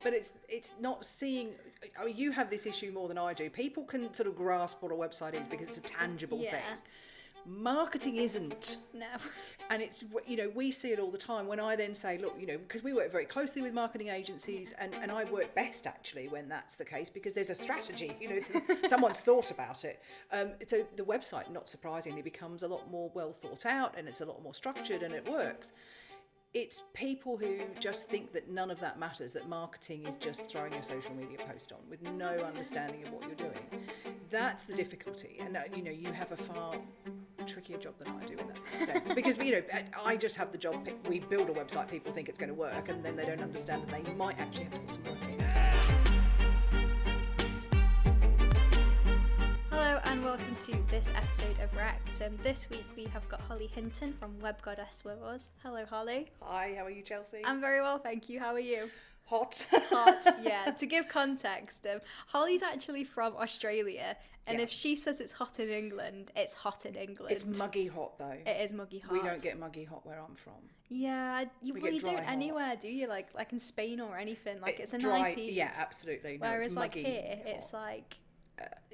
But it's not seeing. I mean, you have this issue more than I do. People can sort of grasp what a website is because it's a tangible thing. Marketing isn't. No. And it's, we see it all the time when I then say, look, because we work very closely with marketing agencies, and I work best actually when that's the case, because there's a strategy, someone's thought about it. So the website, not surprisingly, becomes a lot more well thought out, and it's a lot more structured, and it works. It's people who just think that none of that matters, that marketing is just throwing a social media post on with no understanding of what you're doing. That's the difficulty. And, you have a far trickier job than I do in that sense. Because, I just have the job, we build a website, people think it's going to work, and then they don't understand that they might actually have to put some work in. Hello and welcome to this episode of Wrecked. This week we have got Holly Hinton from Web Goddess with us. Hello, Holly. Hi, how are you, Chelsea? I'm very well, thank you. How are you? Hot. Hot, yeah. To give context, Holly's actually from Australia, and if she says it's hot in England, it's hot in England. It's muggy hot, though. It is muggy hot. We don't get muggy hot where I'm from. Yeah, you don't hot. anywhere, do you? Like in Spain or anything. Like it's a dry, nice heat. Yeah, absolutely. No, whereas it's like muggy here, hot. it's like,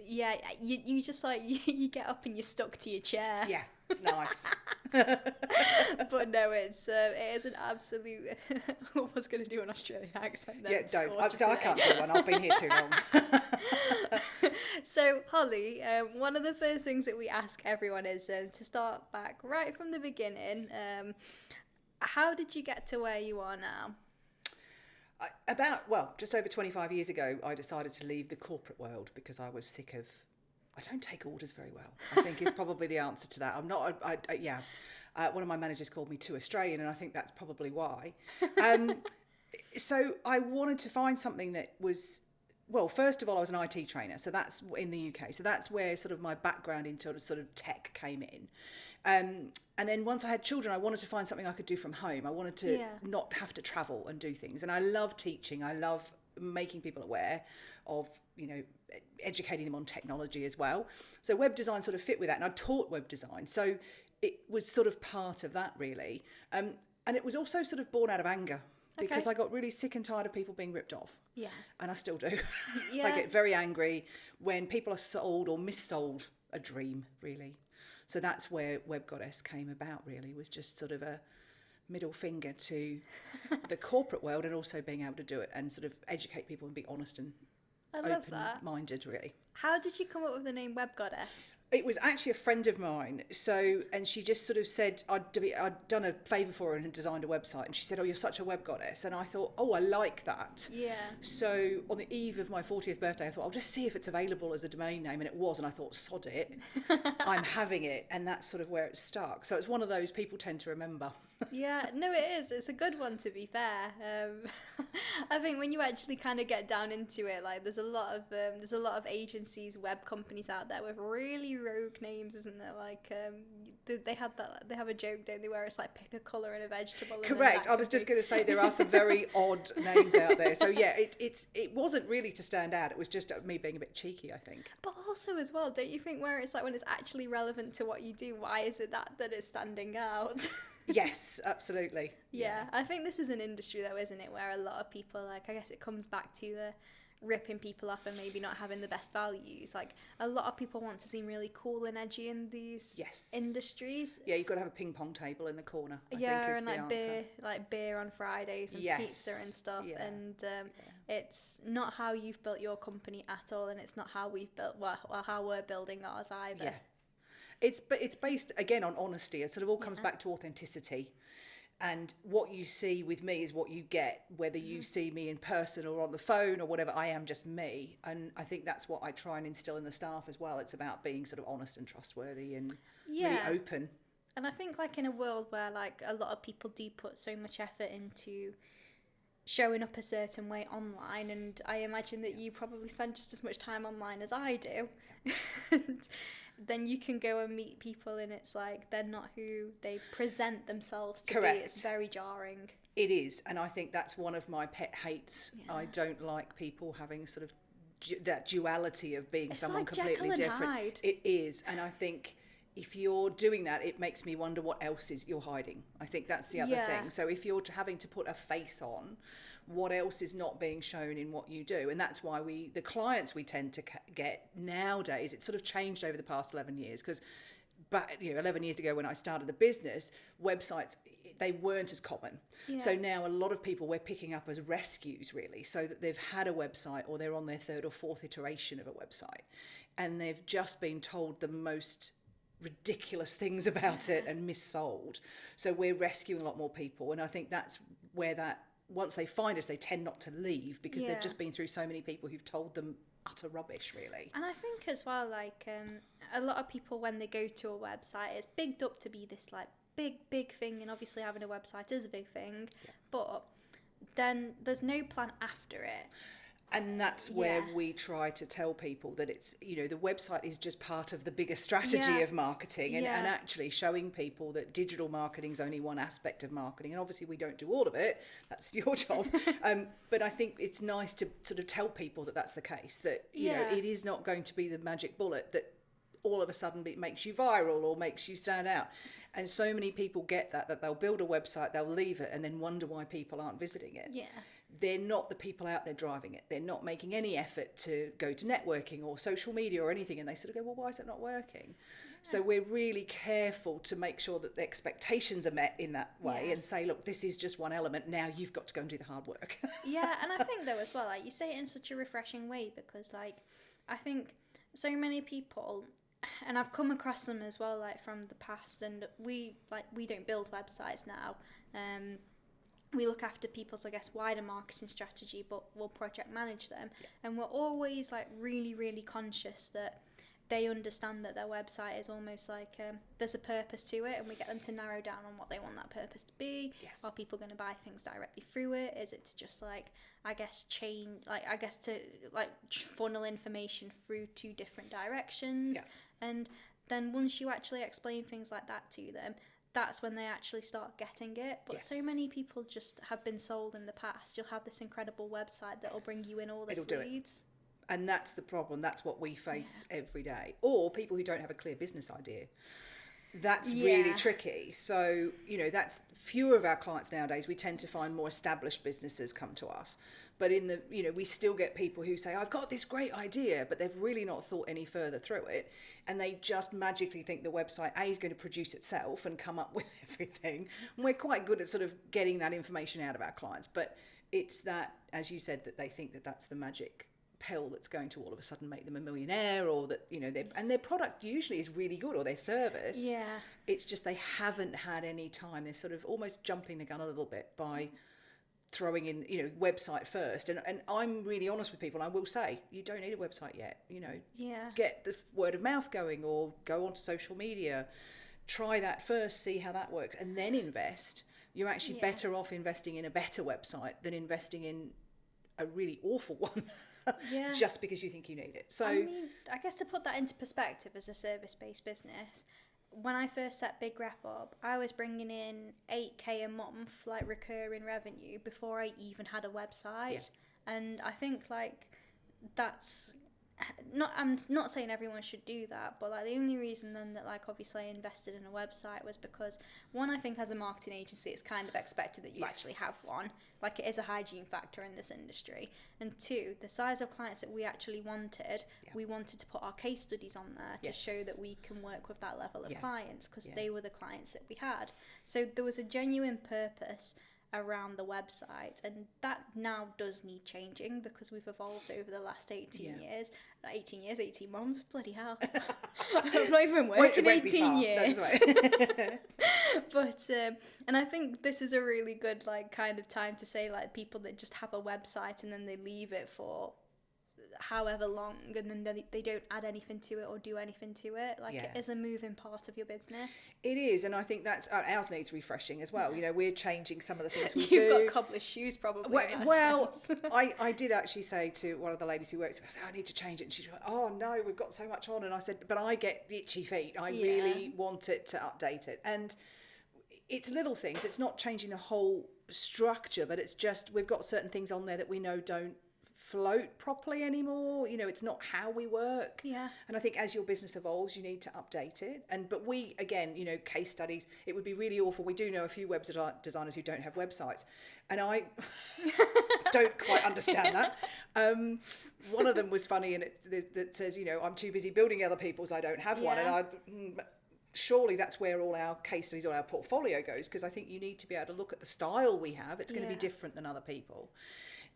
you just like you get up and you're stuck to your chair. Yeah, it's nice. But no, it is an absolute. I was going to do an Australian accent. Then Yeah, don't. I can't do one. I've been here too long. So, Holly, one of the first things that we ask everyone is to start back right from the beginning. How did you get to where you are now? Just over 25 years ago, I decided to leave the corporate world because I was sick of. I don't take orders very well, I think is probably the answer to that. I'm not. One of my managers called me too Australian, and I think that's probably why. So I wanted to find something that was. Well, first of all, I was an IT trainer, so that's in the UK. So that's where sort of my background into sort of tech came in. And then once I had children, I wanted to find something I could do from home. I wanted to not have to travel and do things. And I love teaching. I love making people aware of, educating them on technology as well. So web design sort of fit with that. And I taught web design. So it was sort of part of that, really. And it was also sort of born out of anger. Because I got really sick and tired of people being ripped off. Yeah. And I still do. Yeah. I get very angry when people are sold or missold a dream, really. So that's where Web Goddess came about, really, was just sort of a middle finger to the corporate world, and also being able to do it and sort of educate people and be honest and open-minded, really. How did you come up with the name Web Goddess? It was actually a friend of mine. And she just sort of said, I'd done a favour for her and had designed a website. And she said, oh, you're such a web goddess. And I thought, oh, I like that. Yeah. So on the eve of my 40th birthday, I thought, I'll just see if it's available as a domain name. And it was. And I thought, sod it. I'm having it. And that's sort of where it stuck. So it's one of those people tend to remember. Yeah, no, it is. It's a good one, to be fair. I think when you actually kind of get down into it, like there's a lot of agencies, web companies out there with really rogue names, isn't there? Like they have a joke, don't they, where it's like pick a colour in a vegetable. Correct. I was just going to say there are some very odd names out there. So yeah, it wasn't really to stand out. It was just me being a bit cheeky, I think. But also as well, don't you think where it's like when it's actually relevant to what you do, why is it that it's standing out? Yes, absolutely. Yeah, I think this is an industry though, isn't it, where a lot of people, like, I guess it comes back to the ripping people off and maybe not having the best values. Like, a lot of people want to seem really cool and edgy in these industries. Yeah, you've got to have a ping pong table in the corner. I think is and like beer on Fridays and pizza and stuff. Yeah. And it's not how you've built your company at all, and it's not how we've built how we're building ours either. Yeah. It's based, again, on honesty. It sort of all comes back to authenticity. And what you see with me is what you get, whether you see me in person or on the phone or whatever. I am just me. And I think that's what I try and instill in the staff as well. It's about being sort of honest and trustworthy and really open. And I think, like, in a world where, like, a lot of people do put so much effort into showing up a certain way online, and I imagine that you probably spend just as much time online as I do. And then you can go and meet people and it's like they're not who they present themselves to be. It's very jarring. It is, and I think that's one of my pet hates. I don't like people having sort of that duality of being someone like completely Jekyll and different. Hyde. It is, and I think if you're doing that, it makes me wonder what else is you're hiding. I think that's the other thing. So if you're having to put a face on, what else is not being shown in what you do? And that's why the clients we tend to get nowadays, it's sort of changed over the past 11 years, because but 11 years ago when I started the business, websites, they weren't as common. So now a lot of people we're picking up as rescues, really, so that they've had a website or they're on their third or fourth iteration of a website, and they've just been told the most ridiculous things about it and missold. So we're rescuing a lot more people, and I think that's where that, once they find us, they tend not to leave, because they've just been through so many people who've told them utter rubbish, really. And I think as well, like a lot of people, when they go to a website, it's bigged up to be this like big thing, and obviously having a website is a big thing, but then there's no plan after it. And that's where we try to tell people that it's, the website is just part of the bigger strategy of marketing, and actually showing people that digital marketing is only one aspect of marketing. And obviously we don't do all of it. That's your job. But I think it's nice to sort of tell people that that's the case, that, it is not going to be the magic bullet that all of a sudden makes you viral or makes you stand out. And so many people get that they'll build a website, they'll leave it, and then wonder why people aren't visiting it. They're not the people out there driving it. They're not making any effort to go to networking or social media or anything. And they sort of go, well, why is it not working? So we're really careful to make sure that the expectations are met in that way, and say, look, this is just one element. Now you've got to go and do the hard work. And I think though as well, like you say it in such a refreshing way, because like I think so many people, and I've come across them as well, like from the past, and we don't build websites now. We look after people's, I guess, wider marketing strategy, but we'll project manage them. And we're always like really, really conscious that they understand that their website is almost like there's a purpose to it, and we get them to narrow down on what they want that purpose to be. Are people going to buy things directly through it? Is it to just like, I guess, to like funnel information through two different directions? And then once you actually explain things like that to them, that's when they actually start getting it. But so many people just have been sold in the past. You'll have this incredible website that will bring you in all this leads. And that's the problem. That's what we face every day. Or people who don't have a clear business idea. That's really tricky. So, that's fewer of our clients nowadays. We tend to find more established businesses come to us. But we still get people who say, I've got this great idea, but they've really not thought any further through it. And they just magically think the website A is going to produce itself and come up with everything. And we're quite good at sort of getting that information out of our clients. But it's that, as you said, that they think that that's the magic pill that's going to all of a sudden make them a millionaire, or that, their product usually is really good, or their service. It's just they haven't had any time. They're sort of almost jumping the gun a little bit by throwing in, website first. And I'm really honest with people. I will say, you don't need a website yet. Get the word of mouth going, or go onto social media. Try that first, see how that works, and then invest. You're actually better off investing in a better website than investing in a really awful one. Just because you think you need it. So I mean, I guess to put that into perspective, as a service-based business, when I first set Big Rep up, I was bringing in 8k a month, like recurring revenue, before I even had a website. And I think like that's not, I'm not saying everyone should do that, but like the only reason then that like obviously I invested in a website was because, one, I think as a marketing agency it's kind of expected that you actually have one, like it is a hygiene factor in this industry. And two, the size of clients that we actually wanted, we wanted to put our case studies on there to show that we can work with that level of clients, because they were the clients that we had. So there was a genuine purpose around the website, and that now does need changing, because we've evolved over the last 18 months, bloody hell. I've not even worked in 18 years. But and I think this is a really good like kind of time to say, like, people that just have a website and then they leave it for however long, and then they don't add anything to it or do anything to it, like it is a moving part of your business. It is, and I think that's ours needs refreshing as well. We're changing some of the things we You've do. You've got cobbler's shoes probably. Well, I did actually say to one of the ladies who works with me, I said, I need to change it, and she went, oh no, we've got so much on. And I said, but I get itchy feet, I really want it to update it. And it's little things, it's not changing the whole structure, but it's just we've got certain things on there that we know don't float properly anymore. You know, it's not how we work. Yeah. And I think as your business evolves, you need to update it. But we, again, you know, case studies, it would be really awful. We do know a few web designers who don't have websites. And I don't quite understand that. One of them was funny, and that says, you know, I'm too busy building other people's, I don't have one. And surely that's where all our case studies or our portfolio goes, because I think you need to be able to look at the style we have. It's going to be different than other people.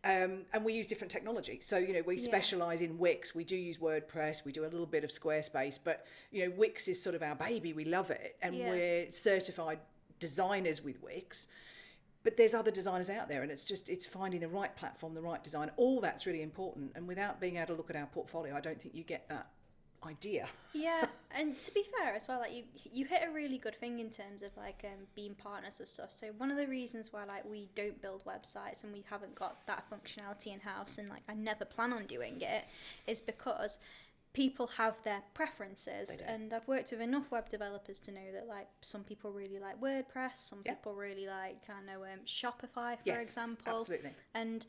And we use different technology. So, you know, we specialise in Wix. We do use WordPress. We do a little bit of Squarespace. But, you know, Wix is sort of our baby. We love it. And we're certified designers with Wix. But there's other designers out there. And it's finding the right platform, the right design. All that's really important. And without being able to look at our portfolio, I don't think you get that idea. Yeah, and to be fair as well, like you hit a really good thing in terms of like being partners with stuff. So one of the reasons why like we don't build websites and we haven't got that functionality in house, and like I never plan on doing it, is because people have their preferences. And I've worked with enough web developers to know that like some people really like WordPress, some people really like Shopify, for example. Absolutely. And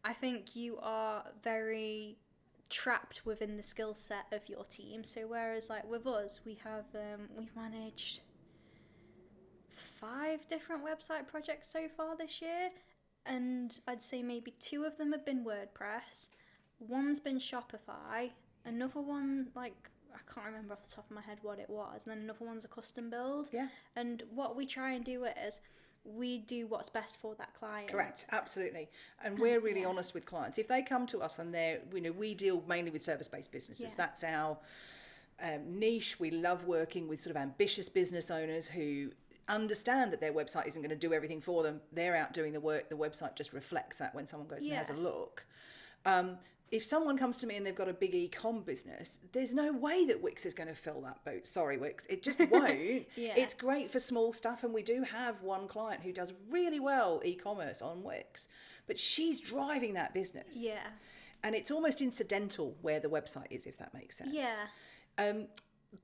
I think you are very trapped within the skill set of your team. So whereas like with us, we have we've managed 5 different website projects so far this year, and I'd say maybe 2 of them have been WordPress, one's been Shopify, another one, like I can't remember off the top of my head what it was, and then another one's a custom build. And what we try and do is we do what's best for that client. Correct, absolutely. And we're really honest with clients. If they come to us and we deal mainly with service-based businesses. That's our niche. We love working with sort of ambitious business owners who understand that their website isn't going to do everything for them. They're out doing the work. The website just reflects that when someone goes and has a look. If someone comes to me and they've got a big e-com business, there's no way that Wix is going to fill that boat. Sorry, Wix. It just won't. It's great for small stuff. And we do have one client who does really well e-commerce on Wix, but she's driving that business. And it's almost incidental where the website is, if that makes sense.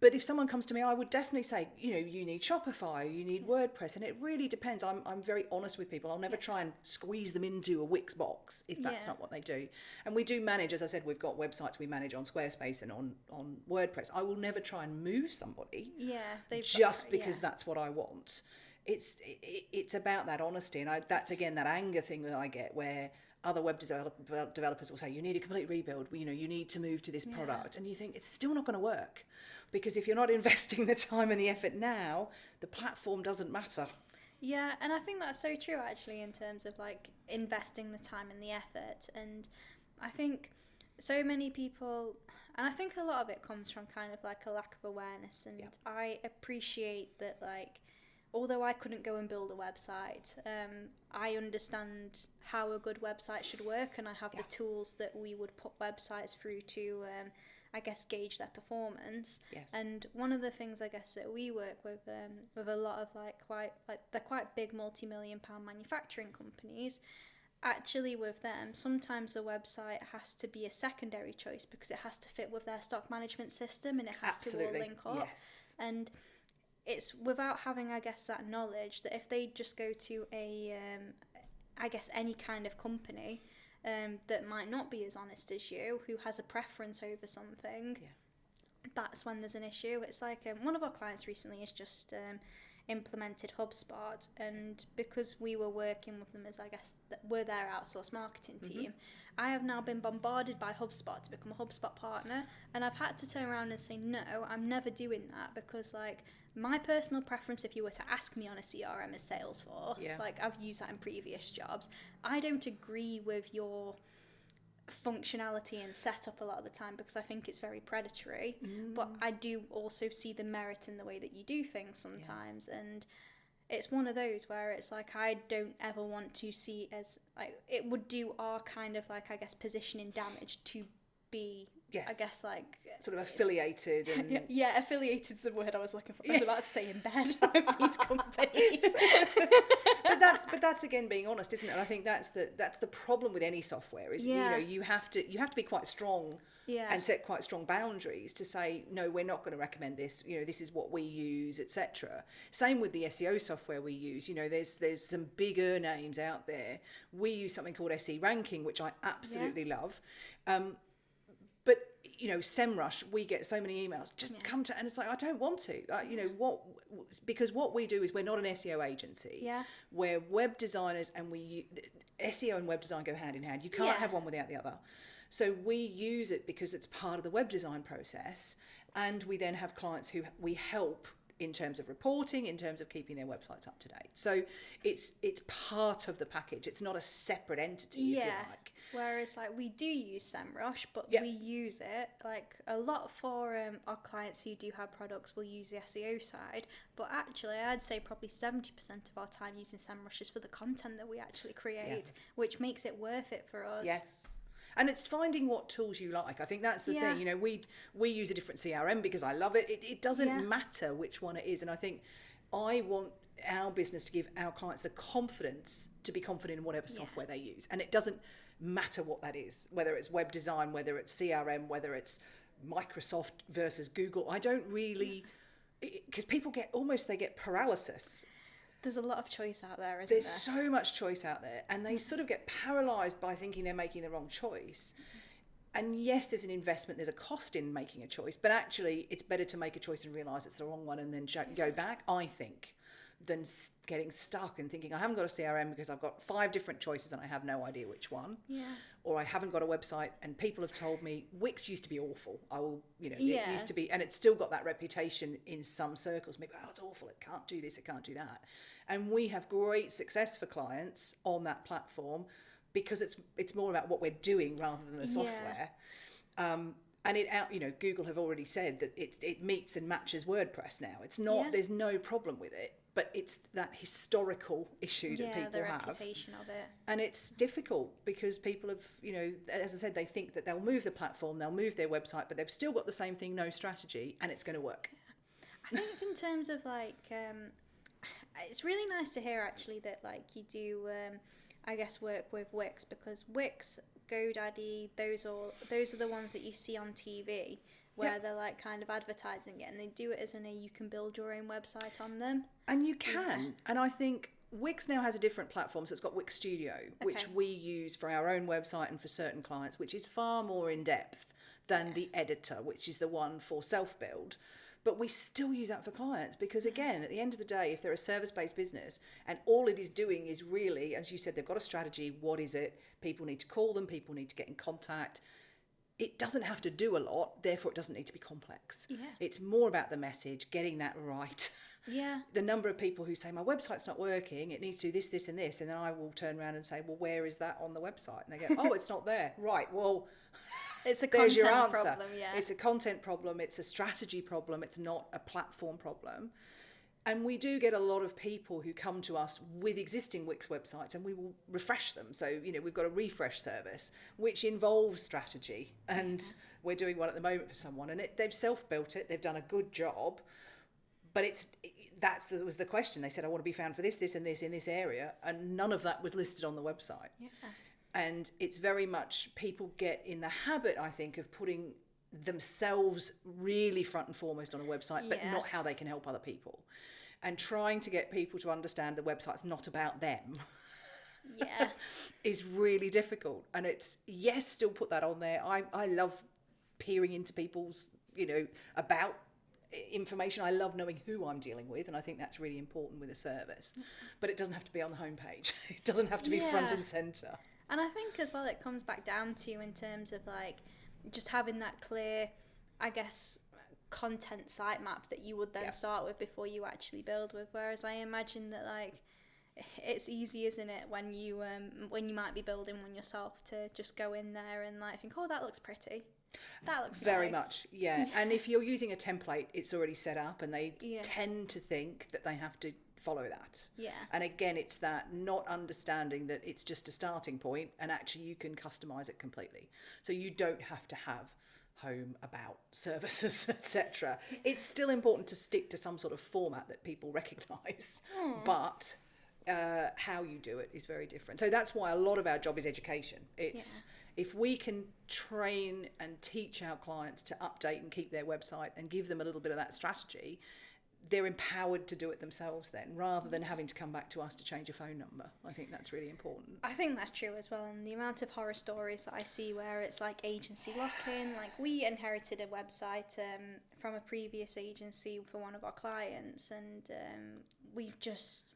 But if someone comes to me, I would definitely say, you know, you need Shopify, you need WordPress, and it really depends. I'm very honest with people. I'll never try and squeeze them into a Wix box if that's not what they do. And we do manage, as I said, we've got websites we manage on Squarespace and on WordPress. I will never try and move somebody just because that's what I want. It's about that honesty, and that's again that anger thing that I get where other web developers will say, you need a complete rebuild, you know, you need to move to this product, and you think it's still not going to work, because if you're not investing the time and the effort now, the platform doesn't matter. Yeah, and I think that's so true actually in terms of like investing the time and the effort. And I think so many people, and I think a lot of it comes from kind of like a lack of awareness, and I appreciate that, like, although I couldn't go and build a website, I understand how a good website should work, and I have the tools that we would put websites through to, I guess, gauge their performance. And one of the things I guess that we work with a lot of they're quite big multi-million-pound manufacturing companies. Actually, with them, sometimes the website has to be a secondary choice because it has to fit with their stock management system, and it has to all link up. And it's without having, I guess, that knowledge that if they just go to I guess, any kind of company that might not be as honest as you, who has a preference over something, that's when there's an issue. It's like one of our clients recently has just implemented HubSpot, and because we were working with them as, I guess, we're their outsourced marketing team, I have now been bombarded by HubSpot to become a HubSpot partner, and I've had to turn around and say, no, I'm never doing that, because like my personal preference, if you were to ask me on a CRM, is Salesforce. Like I've used that in previous jobs. I don't agree with your functionality and setup a lot of the time because I think it's very predatory, but I do also see the merit in the way that you do things sometimes, and it's one of those where it's like I don't ever want to see as like it would do our kind of like, I guess, positioning damage to be, Yes. I guess, like sort of affiliated and yeah, affiliated's the word I was looking for. I was about to say in bed with these companies. but that's again being honest, isn't it? And I think that's the problem with any software is you have to be quite strong and set quite strong boundaries to say no, we're not going to recommend this. This is what we use, etc. Same with the SEO software we use. There's some bigger names out there. We use something called SE Ranking, which I absolutely love. But SEMrush, we get so many emails. Just come to, and it's like I don't want to. Because what we do is we're not an SEO agency. Yeah. We're web designers, and SEO and web design go hand in hand. You can't have one without the other. So we use it because it's part of the web design process, and we then have clients who we help in terms of reporting, in terms of keeping their websites up to date. So it's part of the package. It's not a separate entity, if you like. Whereas like we do use SEMrush, but we use it like a lot for our clients who do have products will use the SEO side. But actually I'd say probably 70% of our time using SEMrush is for the content that we actually create, which makes it worth it for us. Yes. And it's finding what tools you like. I think that's the thing. We use a different CRM because I love it. It doesn't matter which one it is. And I think I want our business to give our clients the confidence to be confident in whatever software they use. And it doesn't matter what that is, whether it's web design, whether it's CRM, whether it's Microsoft versus Google. I don't really, because people get paralysis. There's a lot of choice out there, isn't there? There's so much choice out there, and they sort of get paralysed by thinking they're making the wrong choice. And yes, there's an investment, there's a cost in making a choice, but actually it's better to make a choice and realise it's the wrong one and then go back, I think, than getting stuck and thinking I haven't got a CRM because I've got 5 different choices and I have no idea which one. Yeah. Or I haven't got a website and people have told me Wix used to be awful. It used to be, and it's still got that reputation in some circles. Maybe, it's awful, it can't do this, it can't do that. And we have great success for clients on that platform because it's more about what we're doing rather than the software. And Google have already said that it meets and matches WordPress now. It's not, there's no problem with it, but it's that historical issue that people the have. reputation of it. And it's difficult because people have, as I said, they think that they'll move the platform, they'll move their website, but they've still got the same thing, no strategy, and it's going to work. I think in terms of like, it's really nice to hear actually that like you do, I guess, work with Wix, because Wix, GoDaddy, those are the ones that you see on TV where they're like kind of advertising it, and they do it as you can build your own website on them. And you can, and I think Wix now has a different platform, so it's got Wix Studio, which we use for our own website and for certain clients, which is far more in depth than the editor, which is the one for self-build. But we still use that for clients because, again, at the end of the day, if they're a service-based business and all it is doing is really, as you said, they've got a strategy, what is it? People need to call them, people need to get in contact. It doesn't have to do a lot, therefore it doesn't need to be complex. Yeah. It's more about the message, getting that right. Yeah. The number of people who say, my website's not working, it needs to do this, this and this, and then I will turn around and say, well, where is that on the website? And they go, oh, it's not there. Right, well... It's a there's content your answer. problem, It's a content problem, it's a strategy problem, it's not a platform problem. And we do get a lot of people who come to us with existing Wix websites and we will refresh them. So, we've got a refresh service, which involves strategy. And we're doing one at the moment for someone. And they've self-built it, they've done a good job. But that was the question. They said, I want to be found for this, this and this in this area. And none of that was listed on the website. Yeah. And it's very much, people get in the habit, I think, of putting themselves really front and foremost on a website, but not how they can help other people. And trying to get people to understand the website's not about them is really difficult. And it's, still put that on there. I love peering into people's, about information. I love knowing who I'm dealing with, and I think that's really important with a service. But it doesn't have to be on the homepage. It doesn't have to be front and centre. And I think as well it comes back down to, in terms of like just having that clear, I guess, content sitemap that you would then start with before you actually build with. Whereas I imagine that like it's easy, isn't it, when you might be building one yourself, to just go in there and like think, oh, that looks pretty. That looks very nice. much. And if you're using a template, it's already set up, and they tend to think that they have to follow that. Yeah. And again, it's that not understanding that it's just a starting point, and actually you can customize it completely. So you don't have to have home, about, services, etc. It's still important to stick to some sort of format that people recognize, but how you do it is very different. So that's why a lot of our job is education. It's if we can train and teach our clients to update and keep their website and give them a little bit of that strategy, they're empowered to do it themselves then, rather than having to come back to us to change a phone number. I think that's really important. I think that's true as well, and the amount of horror stories that I see where it's like agency lock-in. Like, we inherited a website from a previous agency for one of our clients, and we've just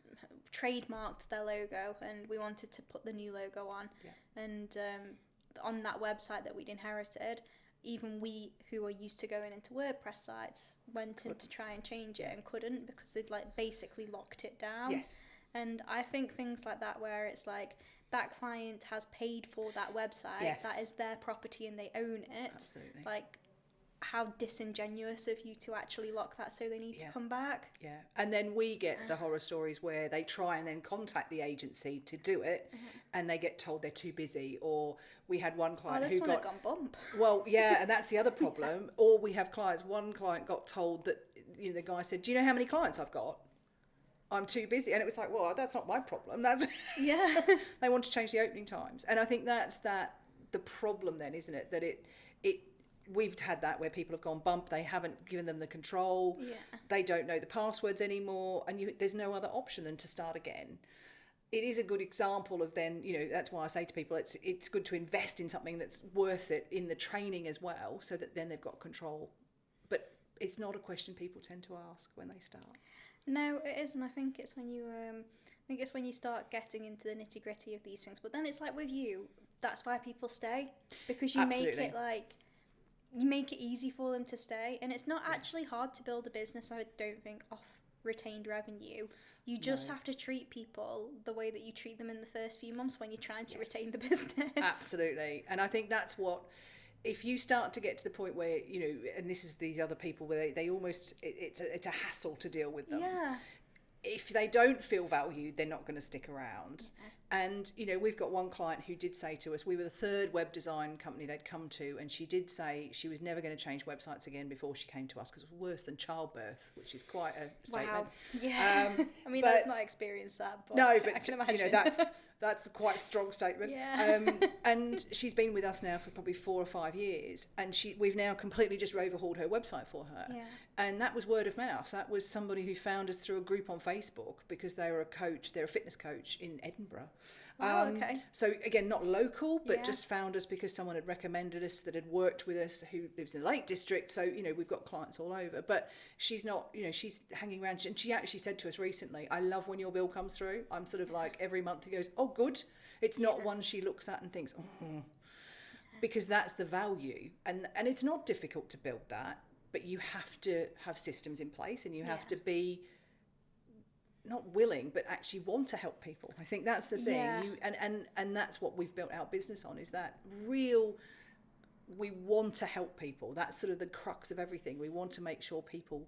trademarked their logo, and we wanted to put the new logo on. And on that website that we'd inherited, even we who are used to going into WordPress sites went in to try and change it and couldn't, because they'd like basically locked it down. Yes. And I think things like that, where it's like that client has paid for that website, that is their property and they own it. Absolutely. Like, how disingenuous of you to actually lock that so they need to come back. Yeah. And then we get the horror stories where they try and then contact the agency to do it, and they get told they're too busy. Or we had one client this who one got had gone bump. Well, yeah, and that's the other problem. Or we have clients, one client got told that, you know, the guy said, do you know how many clients I've got? I'm too busy. And it was like, well, that's not my problem. That's They want to change the opening times. And I think that's the problem then, isn't it? That we've had that where people have gone bump, they haven't given them the control, they don't know the passwords anymore, and there's no other option than to start again. It is a good example of then, you know, that's why I say to people, it's good to invest in something that's worth it in the training as well, so that then they've got control. But it's not a question people tend to ask when they start. No, it isn't. I think it's when you start getting into the nitty gritty of these things. But then it's like with you, that's why people stay, because you make it like, you make it easy for them to stay, and it's not actually hard to build a business, I don't think, off retained revenue. You just have to treat people the way that you treat them in the first few months when you're trying to retain the business. Absolutely. And I think that's what, if you start to get to the point where, you know, and this is these other people where they almost, it's a hassle to deal with them. Yeah. If they don't feel valued, they're not going to stick around. And, you know, we've got one client who did say to us, we were the third web design company they'd come to, and she did say she was never going to change websites again before she came to us, because it was worse than childbirth, which is quite a statement. Wow. Yeah. I mean, I've not experienced that, but no, but I can imagine. You know, that's quite a strong statement. Yeah. And she's been with us now for probably 4 or 5 years, and we've now completely just overhauled her website for her. Yeah. And that was word of mouth. That was somebody who found us through a group on Facebook, because they were they're a fitness coach in Edinburgh. Wow, okay. So again, not local, but just found us because someone had recommended us that had worked with us, who lives in the Lake District. So, you know, we've got clients all over, but she's not, you know, she's hanging around. And she actually said to us recently, I love when your bill comes through. I'm sort of like, every month he goes, oh, good. It's not one she looks at and thinks, oh, because that's the value. And it's not difficult to build that, but you have to have systems in place, and you have to be not willing, but actually want to help people. I think that's the thing. And that's what we've built our business on, is that we want to help people. That's sort of the crux of everything. We want to make sure people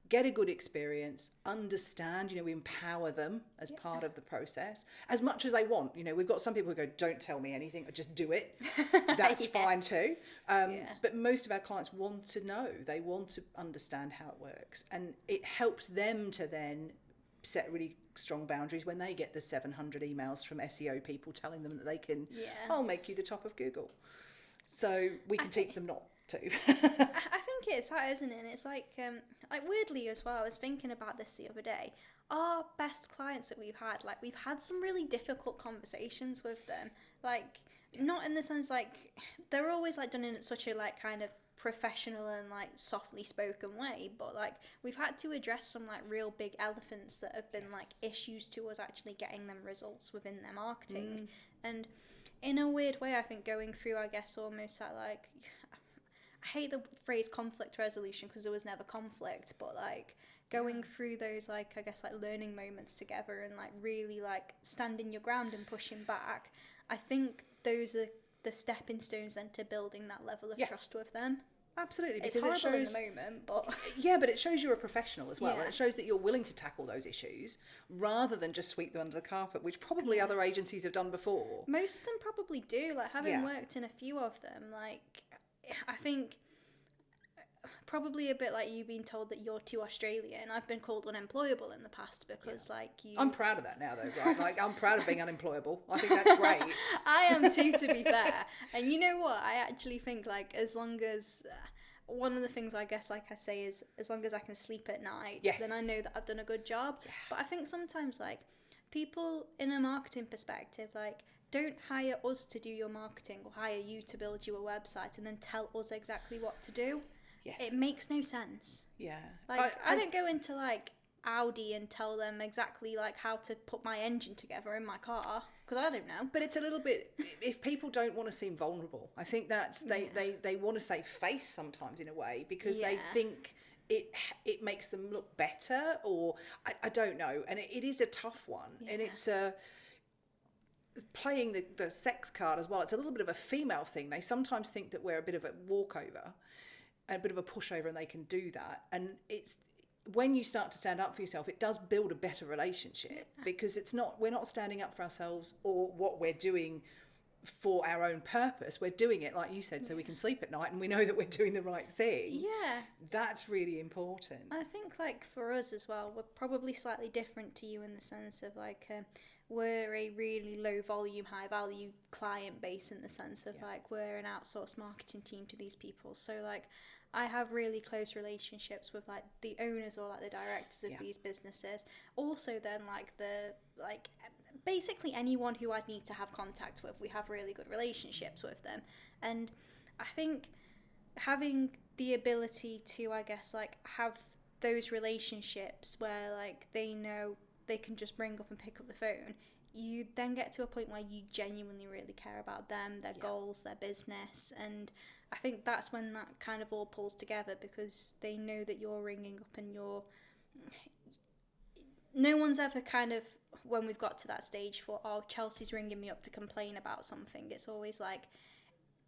get a good experience, understand, you know, we empower them as part of the process as much as they want. You know, we've got some people who go, don't tell me anything, or just do it. That's fine too. But most of our clients want to know, they want to understand how it works, and it helps them to then set really strong boundaries when they get the 700 emails from SEO people telling them that they can, I'll make you the top of Google. So we can teach them not to. I think it's that, isn't it? And it's like weirdly as well, I was thinking about this the other day. Our best clients that we've had some really difficult conversations with them. Like, not in the sense, like, they're always like done in such a like kind of professional and like softly spoken way, but like we've had to address some like real big elephants that have been like issues to us actually getting them results within their marketing. And in a weird way, I think going through, I guess, almost that like, I hate the phrase conflict resolution, because there was never conflict, but like going through those like, I guess, like learning moments together and like really like standing your ground and pushing back, I think those are the stepping stones then to building that level of trust with them. Absolutely, It's because horrible in the moment, but yeah, but it shows you're a professional as well, Yeah. and it shows that you're willing to tackle those issues rather than just sweep them under the carpet, which probably other agencies have done before. most of them probably do. Like, having Yeah. worked in a few of them, like, I think probably a bit like you being told that you're too Australian. I've been called unemployable in the past because, like, you. I'm proud of that now, though, right? Like, I'm proud of being unemployable. I think that's great. I am too, to be fair. And you know what? I actually think, like, as long as. One of the things I guess, like I say, is as long as I can sleep at night, Yes. then I know that I've done a good job. Yeah. But I think sometimes, like, people in a marketing perspective, like, don't hire us to do your marketing or hire you to build you a website and then tell us exactly what to do. Yes. It makes no sense. Yeah. Like, I don't go into, like, Audi and tell them exactly, like, how to put my engine together in my car, because I don't know. But it's a little bit, if people don't want to seem vulnerable, I think that's, they want to save face sometimes in a way, because they think it makes them look better, or I don't know. And it is a tough one. Yeah. And it's playing the sex card as well. It's a little bit of a female thing. They sometimes think that we're a bit of a walkover, a bit of a pushover, and they can do that. And it's, when you start to stand up for yourself, it does build a better relationship, because we're not standing up for ourselves or what we're doing for our own purpose. We're doing it, like you said, so we can sleep at night and we know that we're doing the right thing. Yeah. That's really important. I think, like, for us as well, we're probably slightly different to you in the sense of, like, we're a really low volume, high value client base, in the sense of, like, we're an outsourced marketing team to these people. So, like, I have really close relationships with, like, the owners or, like, the directors of these businesses. Also, then, like, basically anyone who I'd need to have contact with, we have really good relationships with them. And I think having the ability to, I guess, like, have those relationships where, like, they know they can just ring up and pick up the phone, you then get to a point where you genuinely really care about them, their goals, their business. And I think that's when that kind of all pulls together, because they know that you're ringing up and no one's ever kind of, when we've got to that stage, for, oh, Chelsea's ringing me up to complain about something. It's always like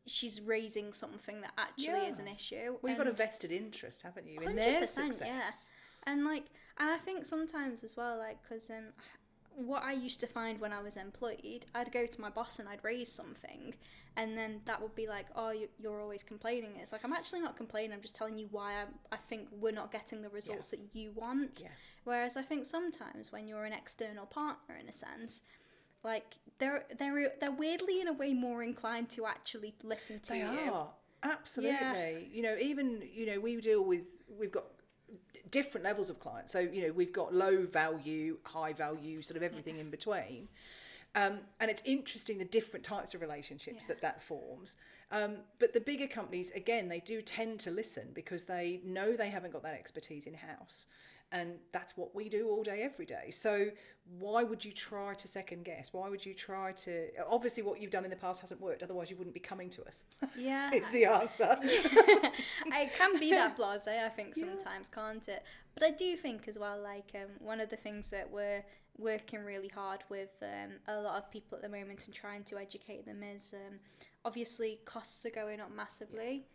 she's raising something that actually is an issue. Well, you've got a vested interest, haven't you, in their success. Yeah. And, like, and I think sometimes as well, like, because what I used to find when I was employed, I'd go to my boss and I'd raise something, and then that would be like, oh, you're always complaining. It's like, I'm actually not complaining, I'm just telling you why I think we're not getting the results that you want. Yeah. Whereas I think sometimes when you're an external partner, in a sense, like, they're weirdly, in a way, more inclined to actually listen to you. They are, absolutely. Yeah. You know, even, you know, we've got different levels of clients. So, you know, we've got low value, high value, sort of everything in between. And it's interesting the different types of relationships that forms. But the bigger companies, again, they do tend to listen, because they know they haven't got that expertise in-house. And that's what we do all day, every day. So why would you try to second guess? Why would you try to... Obviously, what you've done in the past hasn't worked. Otherwise, you wouldn't be coming to us. Yeah. It's the answer. It can be that blasé, I think, sometimes, can't it? But I do think as well, like, one of the things that we're working really hard with a lot of people at the moment and trying to educate them is, obviously, costs are going up massively.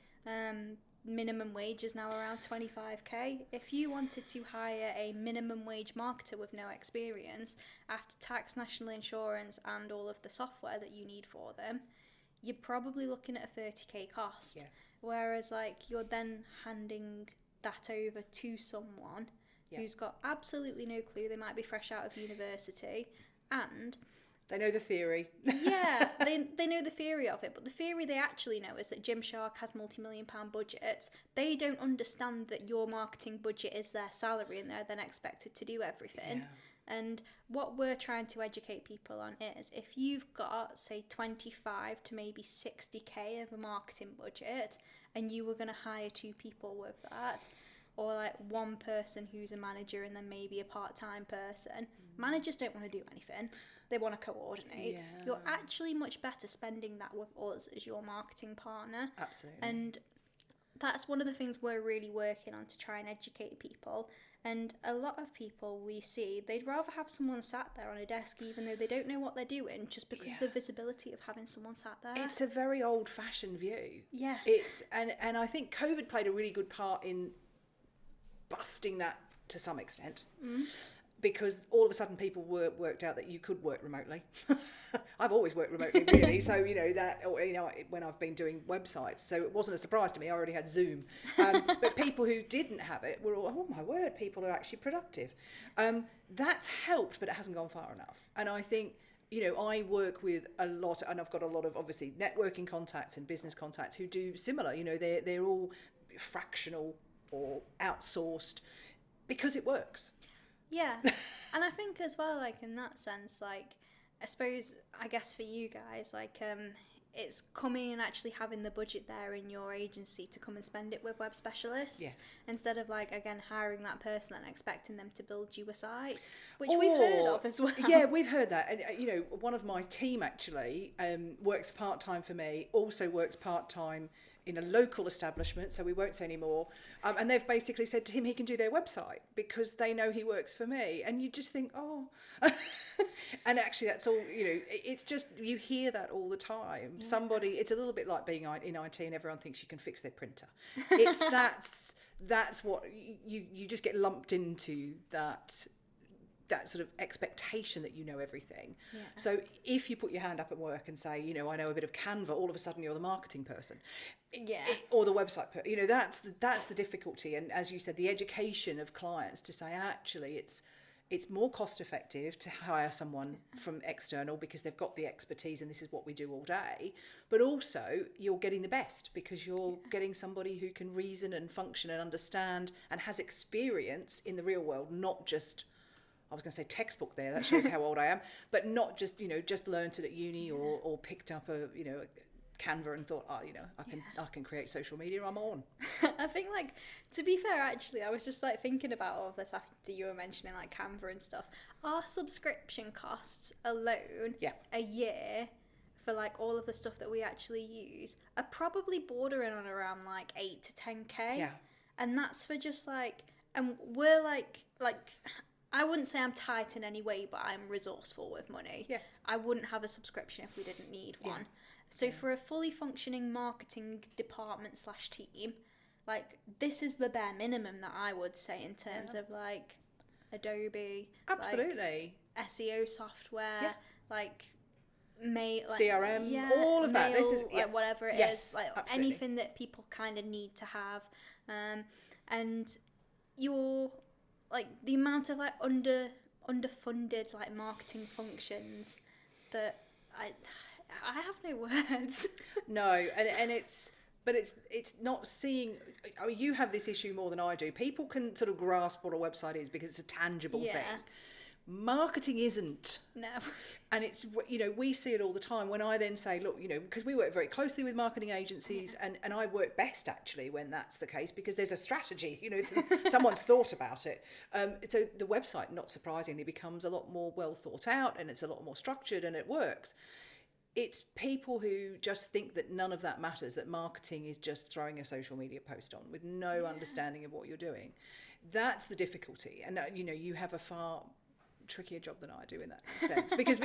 Minimum wage is now around 25k. If you wanted to hire a minimum wage marketer with no experience, after tax, national insurance, and all of the software that you need for them, you're probably looking at a 30k cost. Yeah. Whereas, like, you're then handing that over to someone who's got absolutely no clue. They might be fresh out of university, and they know the theory. Yeah, they know the theory of it, but the theory they actually know is that Gymshark has multi-million-pound budgets. They don't understand that your marketing budget is their salary, and they're then expected to do everything. Yeah. And what we're trying to educate people on is, if you've got, say, 25 to maybe 60k of a marketing budget, and you were going to hire 2 people with that, or, like, one person who's a manager and then maybe a part-time person, managers don't want to do anything. They want to coordinate. Yeah. You're actually much better spending that with us as your marketing partner. Absolutely. And that's one of the things we're really working on to try and educate people. And a lot of people we see, they'd rather have someone sat there on a desk even though they don't know what they're doing, just because of the visibility of having someone sat there. It's a very old-fashioned view. Yeah. And I think COVID played a really good part in busting that to some extent. Because all of a sudden people worked out that you could work remotely. I've always worked remotely, really. So, when I've been doing websites, so it wasn't a surprise to me. I already had Zoom. But people who didn't have it were all, oh my word, people are actually productive. That's helped, but it hasn't gone far enough. And I think, I work with a lot, and I've got a lot of, obviously, networking contacts and business contacts who do similar. They're all fractional or outsourced because it works. Yeah. And I think as well, like, in that sense, like, I guess for you guys, like, it's coming and actually having the budget there in your agency to come and spend it with web specialists. Yes. Instead of, like, again, hiring that person and expecting them to build you a site, which we've heard of as well. Yeah, we've heard that. And, one of my team actually works part-time for me, also works part-time in a local establishment, so we won't say any more. And they've basically said to him he can do their website because they know he works for me. And you just think, oh. And actually that's all, it's just, you hear that all the time. Yeah. Somebody, it's a little bit like being in IT and everyone thinks you can fix their printer. That's what, you just get lumped into that sort of expectation that you know everything. Yeah. So if you put your hand up at work and say, I know a bit of Canva, all of a sudden you're the marketing person. Yeah. Or the website that's the difficulty. And as you said, the education of clients to say, actually, it's more cost effective to hire someone from external because they've got the expertise and this is what we do all day. But also you're getting the best because you're getting somebody who can reason and function and understand and has experience in the real world, not just, I was going to say textbook there, that shows how old I am, but not just learnt it at uni or picked up a Canva and thought, I can create social media, I'm on. I think, like, to be fair, actually, I was just like thinking about all of this after you were mentioning like Canva and stuff. Our subscription costs alone a year for like all of the stuff that we actually use are probably bordering on around like 8 to 10k. Yeah. And that's for just like, and we're like I wouldn't say I'm tight in any way, but I'm resourceful with money. Yes. I wouldn't have a subscription if we didn't need one. So for a fully functioning marketing department / team, like, this is the bare minimum that I would say in terms of like Adobe, absolutely, like, SEO software, like CRM, all of that. This is like whatever it is, like absolutely. Anything that people kind of need to have, and you're like the amount of like underfunded like marketing functions that I have no words. No, and it's not seeing. I mean, you have this issue more than I do. People can sort of grasp what a website is because it's a tangible thing. Marketing isn't. No. And it's, we see it all the time when I then say, look, because we work very closely with marketing agencies and I work best actually when that's the case because there's a strategy, someone's thought about it. So the website, not surprisingly, becomes a lot more well thought out and it's a lot more structured and it works. It's people who just think that none of that matters, that marketing is just throwing a social media post on with no understanding of what you're doing. That's the difficulty. And, you have a far trickier job than I do in that sense because,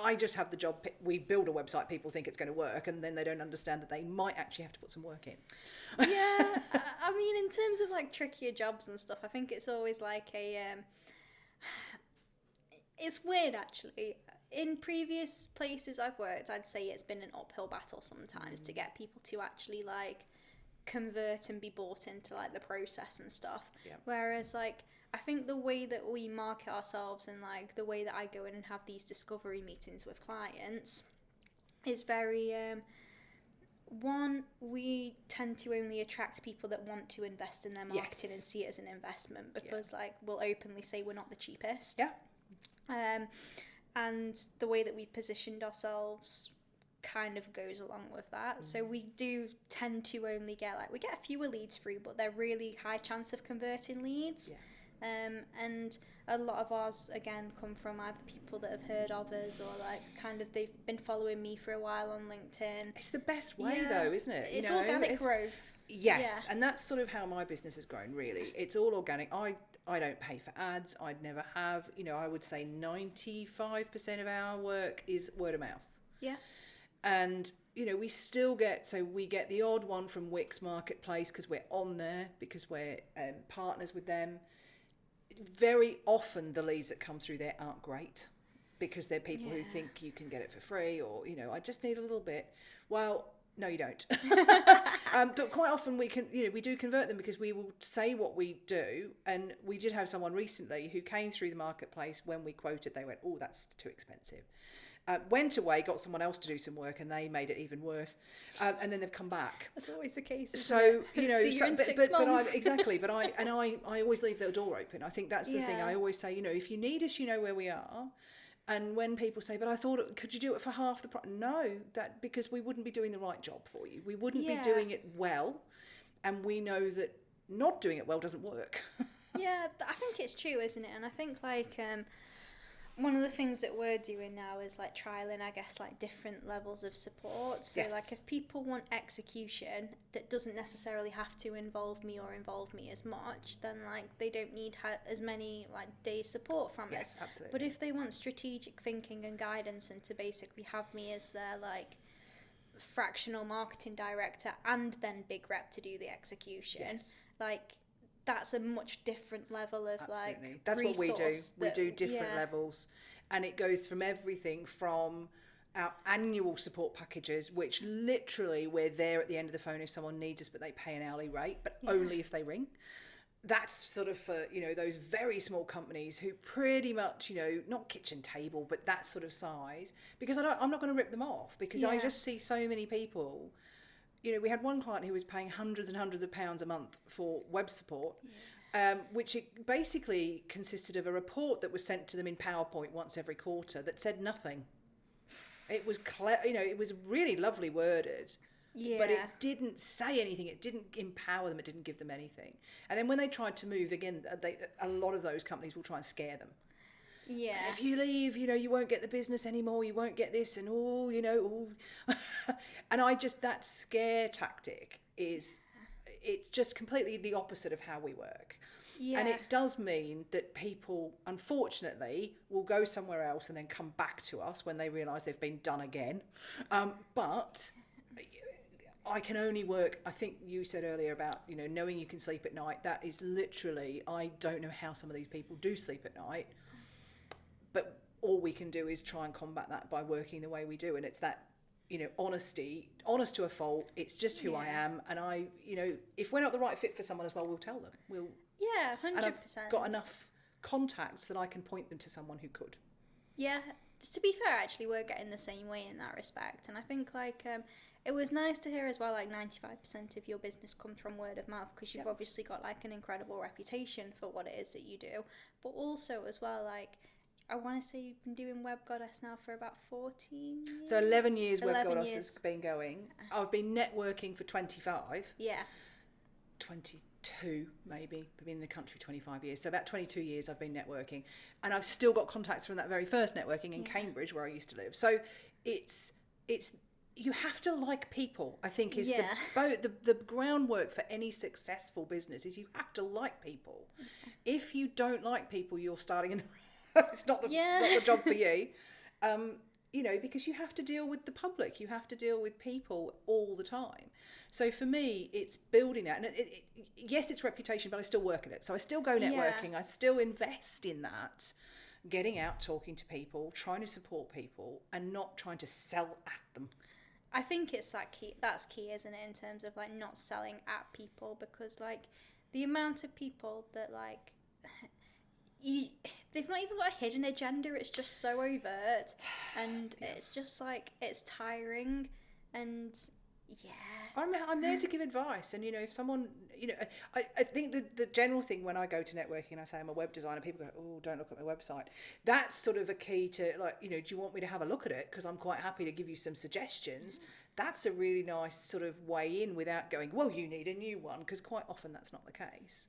I just have the job, we build a website, people think it's going to work, and then they don't understand that they might actually have to put some work in. Yeah, I mean, in terms of like trickier jobs and stuff, I think it's always like it's weird actually. In previous places I've worked, I'd say it's been an uphill battle sometimes to get people to actually like convert and be bought into like the process and stuff. Yeah. Whereas like I think the way that we market ourselves and like the way that I go in and have these discovery meetings with clients is very one, we tend to only attract people that want to invest in their marketing and see it as an investment because like we'll openly say we're not the cheapest. Yeah. And the way that we've positioned ourselves kind of goes along with that. So we do tend to only get we get fewer leads through, but they're really high chance of converting leads. And a lot of ours again come from either people that have heard of us or like kind of they've been following me for a while on LinkedIn. It's the best way though, isn't it? It's organic growth. Yes, and that's sort of how my business has grown, really. It's all organic. I don't pay for ads. I'd never have. I would say 95% of our work is word of mouth. Yeah. And, we still get the odd one from Wix Marketplace because we're on there, because we're partners with them. Very often the leads that come through there aren't great because they're people who think you can get it for free, or, I just need a little bit. Well, no, you don't. But quite often we do convert them because we will say what we do. And we did have someone recently who came through the marketplace. When we quoted, they went, oh, that's too expensive. Went away, got someone else to do some work, and they made it even worse. And then they've come back. That's always the case. So See you in 6 months. Exactly. But I always leave the door open. I think that's the thing. I always say, if you need us, you know where we are. And when people say, but I thought, could you do it for half the price? No, because we wouldn't be doing the right job for you. We wouldn't be doing it well. And we know that not doing it well doesn't work. Yeah, I think it's true, isn't it? And I think one of the things that we're doing now is trialing, I guess, different levels of support. So if people want execution that doesn't necessarily have to involve me as much, then they don't need as many days support from us. Yes, absolutely. But if they want strategic thinking and guidance, and to basically have me as their fractional marketing director and then big rep to do the execution, that's a much different level of Absolutely. That's what we do. We do different levels, and it goes from everything from our annual support packages, which literally we're there at the end of the phone if someone needs us, but they pay an hourly rate, but only if they ring. That's sort of for those very small companies who pretty much not kitchen table, but that sort of size, because I'm not going to rip them off, because I just see so many people. We had one client who was paying hundreds and hundreds of pounds a month for web support, which it basically consisted of a report that was sent to them in PowerPoint once every quarter that said nothing. It was it was really lovely worded, but it didn't say anything. It didn't empower them. It didn't give them anything. And then when they tried to move again, a lot of those companies will try and scare them. Yeah. If you leave, you won't get the business anymore. You won't get this, and and that scare tactic it's just completely the opposite of how we work. Yeah. And it does mean that people, unfortunately, will go somewhere else and then come back to us when they realise they've been done again. But I can only work, I think you said earlier about, knowing you can sleep at night. That is literally, I don't know how some of these people do sleep at night. But all we can do is try and combat that by working the way we do. And it's that, honesty, honest to a fault. It's just who I am. And if we're not the right fit for someone as well, we'll tell them. 100%. And I've got enough contacts that I can point them to someone who could. Yeah. To be fair, actually, we're getting the same way in that respect. And I think it was nice to hear as well, 95% of your business comes from word of mouth, because you've obviously got an incredible reputation for what it is that you do. But also as well, I want to say you've been doing Web Goddess now for about 14 years? So 11 years Web Goddess has been going. I've been networking for 25. Yeah. 22 maybe. I've been in the country 25 years. So about 22 years I've been networking. And I've still got contacts from that very first networking in Cambridge, where I used to live. So it's you have to like people, I think, is the groundwork for any successful business is you have to like people. If you don't like people, you're starting in the it's not the job for you, because you have to deal with the public. You have to deal with people all the time. So for me, it's building that. And yes, it's reputation, but I still work at it. So I still go networking. I still invest in that, getting out, talking to people, trying to support people, and not trying to sell at them. I think it's key. That's key, isn't it, in terms of not selling at people, because the amount of people that they've not even got a hidden agenda. It's just so overt, and it's just it's tiring. And I'm there to give advice, and if someone, I think the general thing when I go to networking and I say I'm a web designer, people go, oh, don't look at my website. That's sort of a key to do you want me to have a look at it, because I'm quite happy to give you some suggestions. That's a really nice sort of way in without going, well, you need a new one, because quite often that's not the case.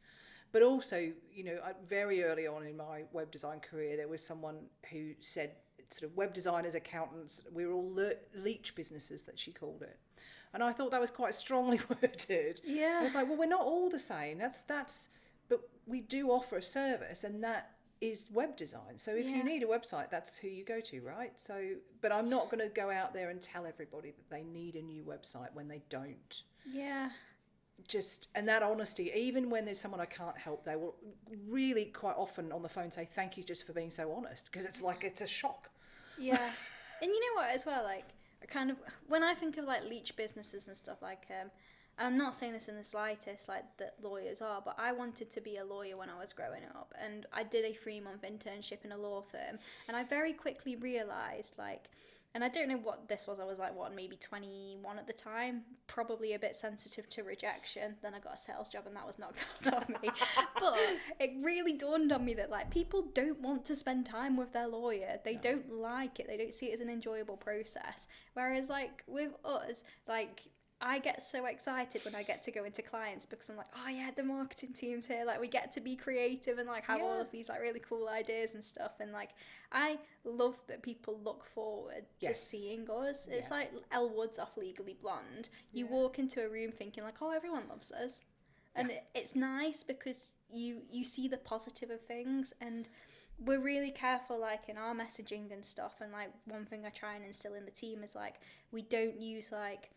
But also, very early on in my web design career, there was someone who said, sort of web designers, accountants, we were all leech businesses, that she called it. And I thought that was quite strongly worded. Yeah. And it's like, well, we're not all the same. But we do offer a service, and that is web design. So if you need a website, that's who you go to, right? So, but I'm not going to go out there and tell everybody that they need a new website when they don't. Yeah. And that honesty, even when there's someone I can't help, they will really quite often on the phone say, thank you just for being so honest, because it's like, it's a shock. Yeah. And you know what as well, like, kind of, when I think of like leech businesses and stuff, like, and I'm not saying this in the slightest, like, that lawyers are, but I wanted to be a lawyer when I was growing up, and I did a 3-month internship in a law firm, and I very quickly realised, like, and I don't know what this was, I was like, maybe 21 at the time, probably a bit sensitive to rejection. Then I got a sales job and that was knocked out of me. But it really dawned on me that, like, people don't want to spend time with their lawyer. They don't like it. They don't see it as an enjoyable process. Whereas, like, with us, like, I get so excited when I get to go into clients because I'm like, oh yeah, the marketing team's here, like we get to be creative and like have all of these like really cool ideas and stuff, and like I love that people look forward to seeing us. It's like Elle Woods off Legally Blonde. You walk into a room thinking like, oh, everyone loves us, and it's nice because you see the positive of things, and we're really careful like in our messaging and stuff. And like one thing I try and instill in the team is like we don't use like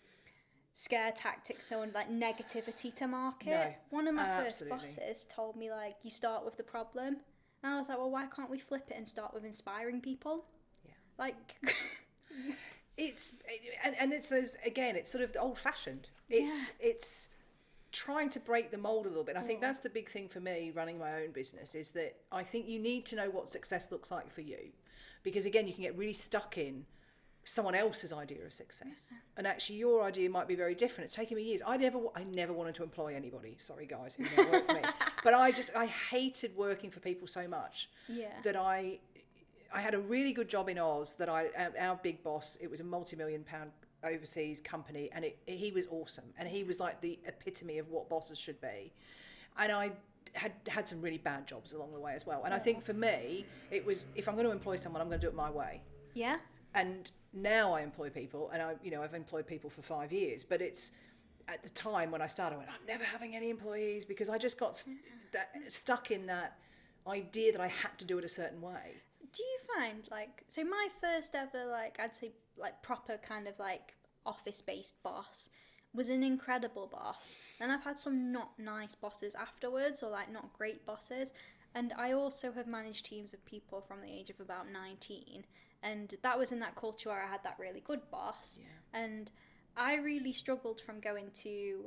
scare tactics or like negativity to market. No, one of my first bosses told me like, you start with the problem, and I was like, well, why can't we flip it and start with inspiring people? Like it's those, again, it's sort of old fashioned. It's trying to break the mold a little bit. I think that's the big thing for me running my own business, is that I think you need to know what success looks like for you, because again, you can get really stuck in someone else's idea of success, and actually your idea might be very different. It's taken me years. I never wanted to employ anybody, sorry guys who never worked for me, but I hated working for people so much that I had a really good job in Oz that our big boss, it was a multi-million-pound overseas company, and he was awesome, and he was like the epitome of what bosses should be, and I had some really bad jobs along the way as well. And I think for me it was, if I'm going to employ someone, I'm going to do it my way. And now I employ people, and I've employed people for 5 years, but it's, at the time when I started, I went, I'm never having any employees, because I just got stuck in that idea that I had to do it a certain way. Do you find, like, so my first ever, like, I'd say, like, proper kind of, like, office-based boss was an incredible boss. And I've had some not nice bosses afterwards, or, like, not great bosses. And I also have managed teams of people from the age of about 19. And that was in that culture where I had that really good boss. And I really struggled from going to,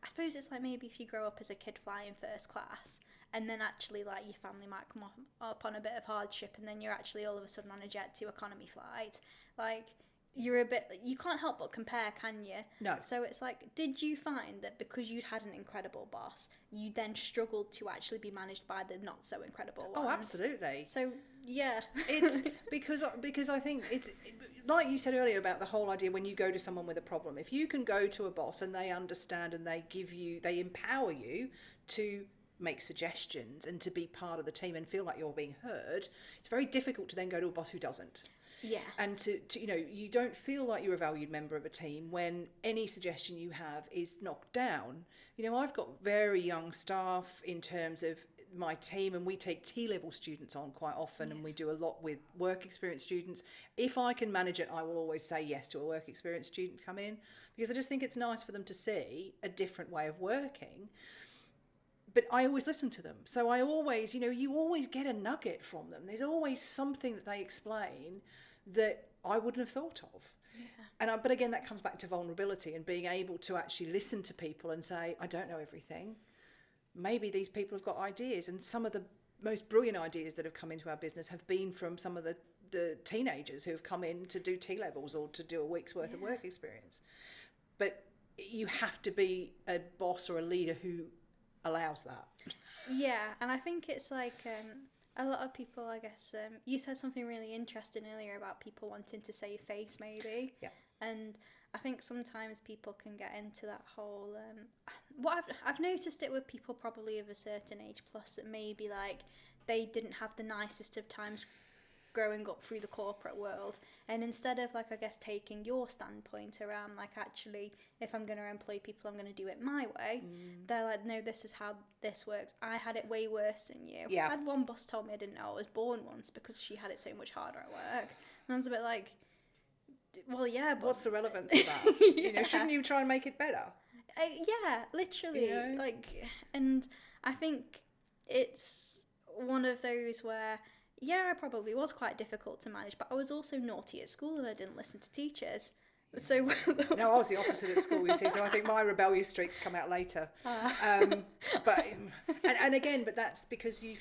I suppose it's like maybe if you grow up as a kid flying first class, and then actually like your family might come up on a bit of hardship, and then you're actually all of a sudden on a jet to economy flight. Like, you're a bit, you can't help but compare, can you? No. So it's like, did you find that because you'd had an incredible boss, you then struggled to actually be managed by the not so incredible ones? Oh, absolutely. So, yeah. It's because I think it's, like you said earlier about the whole idea when you go to someone with a problem, if you can go to a boss and they understand and they empower you to make suggestions and to be part of the team and feel like you're being heard, it's very difficult to then go to a boss who doesn't. And to you don't feel like you're a valued member of a team when any suggestion you have is knocked down. I've got very young staff in terms of my team, and we take T-level students on quite often, and we do a lot with work experience students. If I can manage it, I will always say yes to a work experience student come in, because I just think it's nice for them to see a different way of working. But I always listen to them. So I always, you always get a nugget from them. There's always something that they explain that I wouldn't have thought of. But again, that comes back to vulnerability and being able to actually listen to people and say, I don't know everything. Maybe these people have got ideas, and some of the most brilliant ideas that have come into our business have been from some of the teenagers who have come in to do T-levels or to do a week's worth of work experience. But you have to be a boss or a leader who allows that. And I think it's like a lot of people, I guess, you said something really interesting earlier about people wanting to save face, maybe. And I think sometimes people can get into that whole, what I've noticed it with people probably of a certain age plus, that maybe like they didn't have the nicest of times growing up through the corporate world, and instead of like, I guess, taking your standpoint around like, actually, if I'm going to employ people, I'm going to do it my way, they're like, no, this is how this works. I had it way worse than you. Yeah. I had one boss told me I didn't know I was born once because she had it so much harder at work, and I was a bit like, well, yeah, but what's the relevance of that? You know, shouldn't you try and make it better? Yeah, literally. You know? Like, and I think it's one of those where, yeah, I probably was quite difficult to manage, but I was also naughty at school and I didn't listen to teachers. So no, I was the opposite at school, you see, so I think my rebellious streaks come out later. But again, but that's because you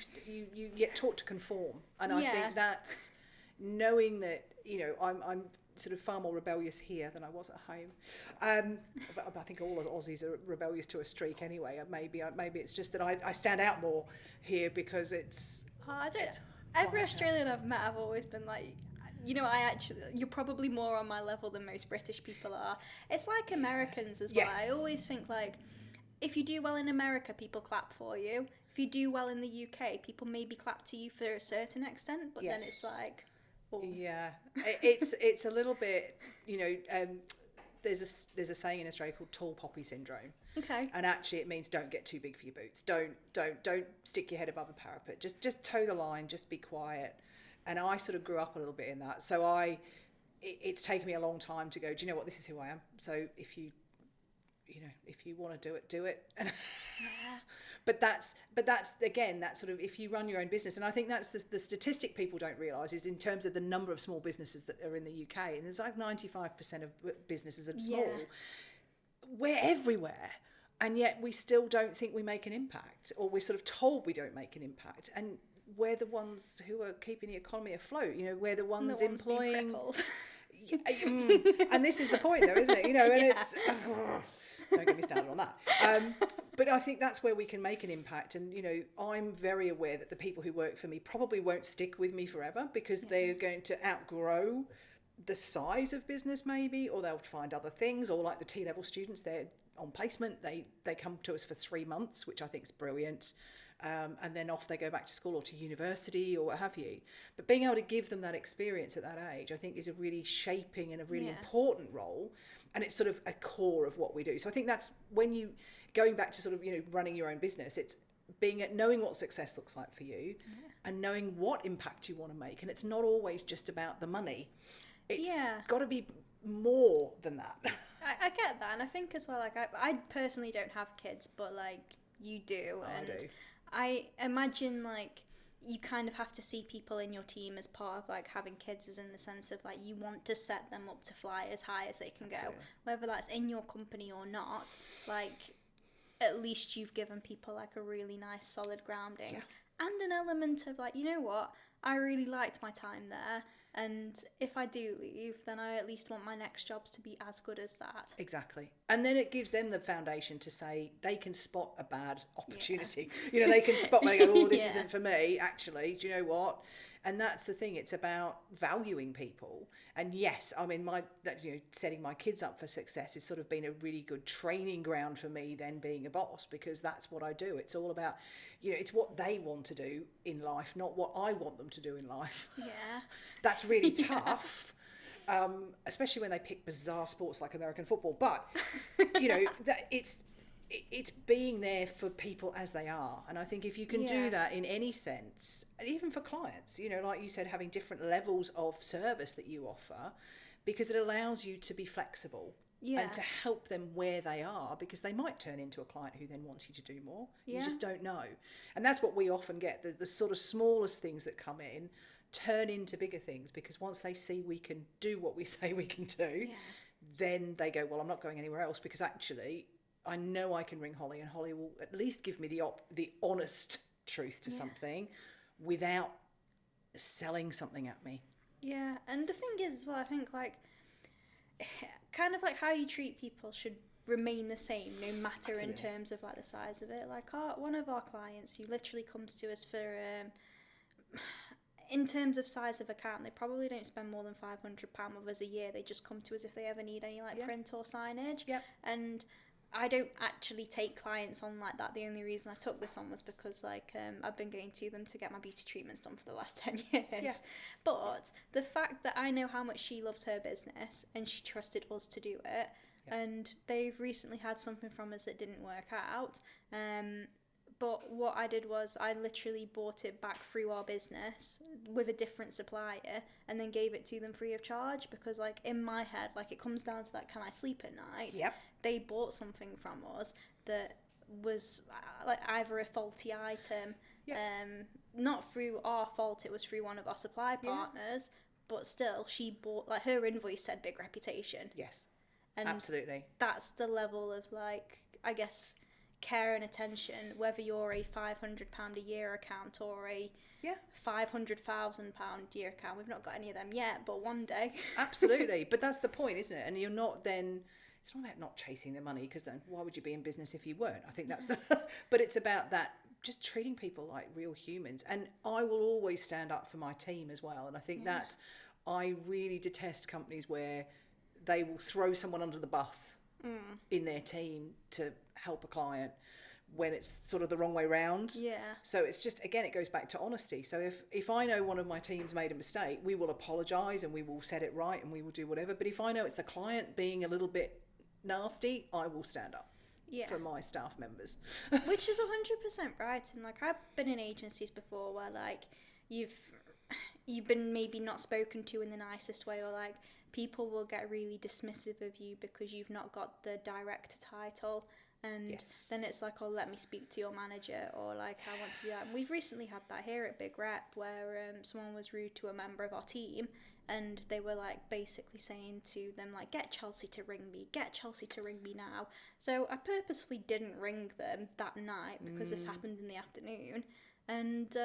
get taught to conform, and I think that's knowing that, you know, I'm sort of far more rebellious here than I was at home. But I think all Aussies are rebellious to a streak anyway. Maybe it's just that I stand out more here because it's. I don't. Every Australian I've met, I've always been like, you know, you're probably more on my level than most British people are. It's like Americans as well. I always think like, if you do well in America, people clap for you. If you do well in the UK, people maybe clap to you for a certain extent, but then it's like. Yeah, it's a little bit, you know, there's a saying in Australia called tall poppy syndrome. Okay. And actually it means don't get too big for your boots. Don't stick your head above the parapet. Just toe the line, just be quiet. And I sort of grew up a little bit in that. So it's taken me a long time to go, do you know what, this is who I am. So if you want to do it. And But that's again, that's sort of, if you run your own business, and I think that's the statistic people don't realise is in terms of the number of small businesses that are in the UK, and there's like 95% of businesses are small. We're everywhere, and yet we still don't think we make an impact, or we're sort of told we don't make an impact, and we're the ones who are keeping the economy afloat. You know, we're the ones employing. And this is the point, though, isn't it? You know, and it's. Don't get me started on that. But I think that's where we can make an impact. And, you know, I'm very aware that the people who work for me probably won't stick with me forever because they're going to outgrow the size of business maybe, or they'll find other things, or like the T-level students, they're on placement. They come to us for 3 months, which I think is brilliant. And then off they go back to school or to university or what have you. But being able to give them that experience at that age, I think is a really shaping and a really important role. And it's sort of a core of what we do. So I think that's when you, going back to sort of, you know, running your own business, it's knowing what success looks like for you and knowing what impact you want to make. And it's not always just about the money. It's got to be more than that. I get that. And I think as well, like I personally don't have kids, but like you do. And I do. I imagine like you kind of have to see people in your team as part of like having kids, as in the sense of like you want to set them up to fly as high as they can go, whether that's in your company or not. Like at least you've given people like a really nice solid grounding and an element of like, you know what, I really liked my time there, and if I do leave, then I at least want my next jobs to be as good as that. Exactly. And then it gives them the foundation to say they can spot a bad opportunity. You know, they can spot when they go, oh, this isn't for me, actually. Do you know what? And that's the thing. It's about valuing people. And yes, I mean, setting my kids up for success has sort of been a really good training ground for me then being a boss, because that's what I do. It's all about, you know, it's what they want to do in life, not what I want them to do in life. Yeah. That's really tough. Especially when they pick bizarre sports like American football. But, you know, it's being there for people as they are. And I think if you can do that in any sense, and even for clients, you know, like you said, having different levels of service that you offer, because it allows you to be flexible and to help them where they are, because they might turn into a client who then wants you to do more. You just don't know. And that's what we often get. The sort of smallest things that come in turn into bigger things, because once they see we can do what we say we can do, then they go, well, I'm not going anywhere else, because actually I know I can ring Holly, and Holly will at least give me the honest truth to something without selling something at me. Yeah, and the thing is as well, I think like kind of like how you treat people should remain the same no matter in terms of like the size of it. Like one of our clients who literally comes to us for in terms of size of account, they probably don't spend more than £500 with us a year. They just come to us if they ever need any like print or signage. And I don't actually take clients on like that. The only reason I took this on was because like I've been going to them to get my beauty treatments done for the last 10 years. Yeah. But the fact that I know how much she loves her business and she trusted us to do it, and they've recently had something from us that didn't work out. But what I did was I literally bought it back through our business with a different supplier and then gave it to them free of charge, because like in my head, like it comes down to that, can I sleep at night? Yep. They bought something from us that was like either a faulty item, not through our fault, it was through one of our supply partners, but still she bought, like her invoice said big reputation. Yes, and absolutely. That's the level of like, I guess, care and attention, whether you're a £500 a year account or a £500,000 a year account. We've not got any of them yet, but one day. Absolutely, but that's the point, isn't it? And you're not then, it's not about not chasing the money, because then why would you be in business if you weren't? I think that's the, but it's about that, just treating people like real humans. And I will always stand up for my team as well. And I think that's, I really detest companies where they will throw someone under the bus in their team to help a client when it's sort of the wrong way round. Yeah. So it's just, again, it goes back to honesty. So if I know one of my team's made a mistake, we will apologise and we will set it right and we will do whatever. But if I know it's the client being a little bit nasty, I will stand up for my staff members. Which is 100% right. And like, I've been in agencies before where like you've been maybe not spoken to in the nicest way, or like people will get really dismissive of you because you've not got the director title, and then it's like, oh, let me speak to your manager, or like, I want to do that. And we've recently had that here at Big Rep where someone was rude to a member of our team, and they were like basically saying to them like, get Chelsea to ring me now. So I purposefully didn't ring them that night because this happened in the afternoon, and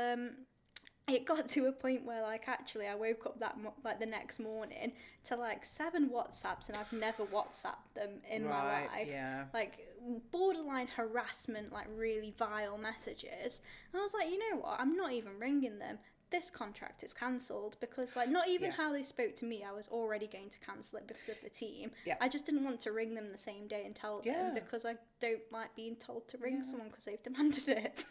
it got to a point where like actually I woke up like the next morning to like 7 WhatsApps, and I've never WhatsApped them in my life. Yeah. Like borderline harassment, like really vile messages. And I was like, you know what? I'm not even ringing them. This contract is cancelled, because like not even how they spoke to me, I was already going to cancel it because of the team. Yeah. I just didn't want to ring them the same day and tell them, because I don't like being told to ring someone because they've demanded it.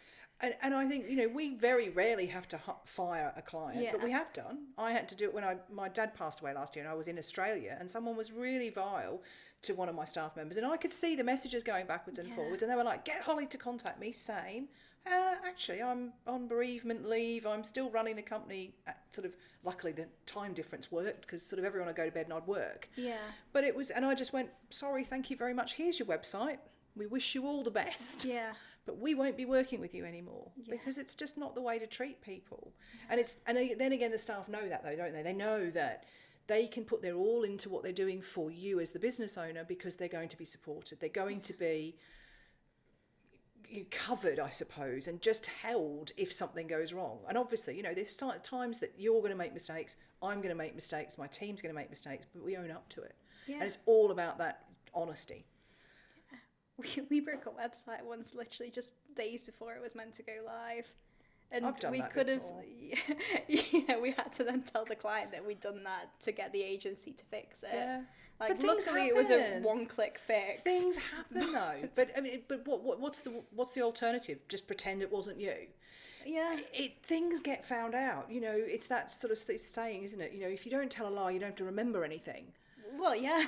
And I think, you know, we very rarely have to fire a client, but we have done. I had to do it when my dad passed away last year, and I was in Australia, and someone was really vile to one of my staff members, and I could see the messages going backwards and forwards, and they were like, get Holly to contact me, same. Actually, I'm on bereavement leave. I'm still running the company. Sort of, luckily the time difference worked, because sort of everyone would go to bed and I'd work. Yeah. But it was, and I just went, sorry, thank you very much. Here's your website. We wish you all the best. Yeah. But we won't be working with you anymore, because it's just not the way to treat people. And then again, the staff know that though, don't they? They know that they can put their all into what they're doing for you as the business owner, because they're going to be supported. They're going to be covered, I suppose, and just held if something goes wrong. And obviously, you know, there's times that you're going to make mistakes, I'm going to make mistakes, my team's going to make mistakes, but we own up to it. Yeah. And it's all about that honesty. We broke a website once, literally just days before it was meant to go live. And I've done we that could before. have, we had to then tell the client that we'd done that to get the agency to fix it. Yeah. Like, but luckily it was a one-click fix. Things happen though. But I mean, but what's the alternative? Just pretend it wasn't you. Yeah. Things get found out. You know, it's that sort of saying, isn't it? You know, if you don't tell a lie, you don't have to remember anything. Well, yeah,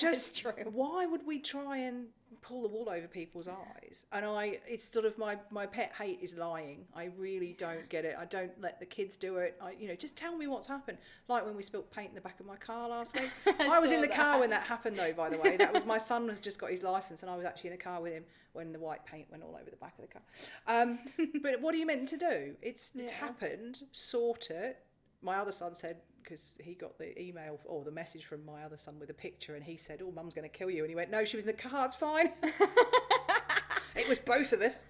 that's true. Why would we try and pull the wool over people's eyes? And it's sort of my pet hate is lying. I really don't get it. I don't let the kids do it. Just tell me what's happened. Like when we spilled paint in the back of my car last week. I was in the car when that happened though, by the way. That was, my son has just got his license, and I was actually in the car with him when the white paint went all over the back of the car. But what are you meant to do? It's happened. Sort it. My other son said, because he got the email or the message from my other son with a picture, and he said, oh, mum's going to kill you. And he went, no, she was in the car, it's fine. It was both of us.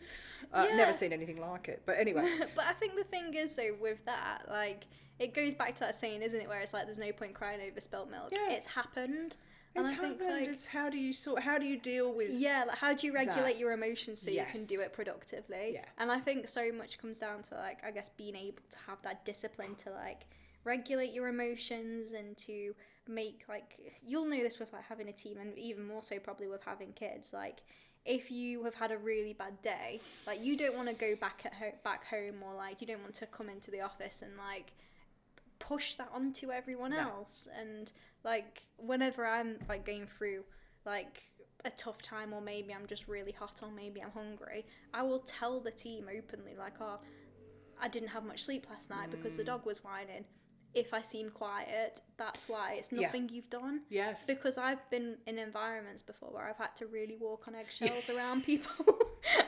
Never seen anything like it. But anyway. But I think the thing is, though, with that, like, it goes back to that saying, isn't it, where it's like, there's no point crying over spilt milk. Yeah. It's happened. It's happened. It's how do you deal with like, how do you regulate your emotions so you can do it productively? Yeah. And I think so much comes down to, like, I guess being able to have that discipline to, like, regulate your emotions and to make, like, you'll know this with like having a team, and even more so probably with having kids. Like, if you have had a really bad day, like, you don't want to go back home, or like you don't want to come into the office and like push that onto everyone else. And like, whenever I'm like going through like a tough time, or maybe I'm just really hot, or maybe I'm hungry, I will tell the team openly, like, oh, I didn't have much sleep last night because the dog was whining. If I seem quiet, that's why. It's nothing you've done. Yes. Because I've been in environments before where I've had to really walk on eggshells around people.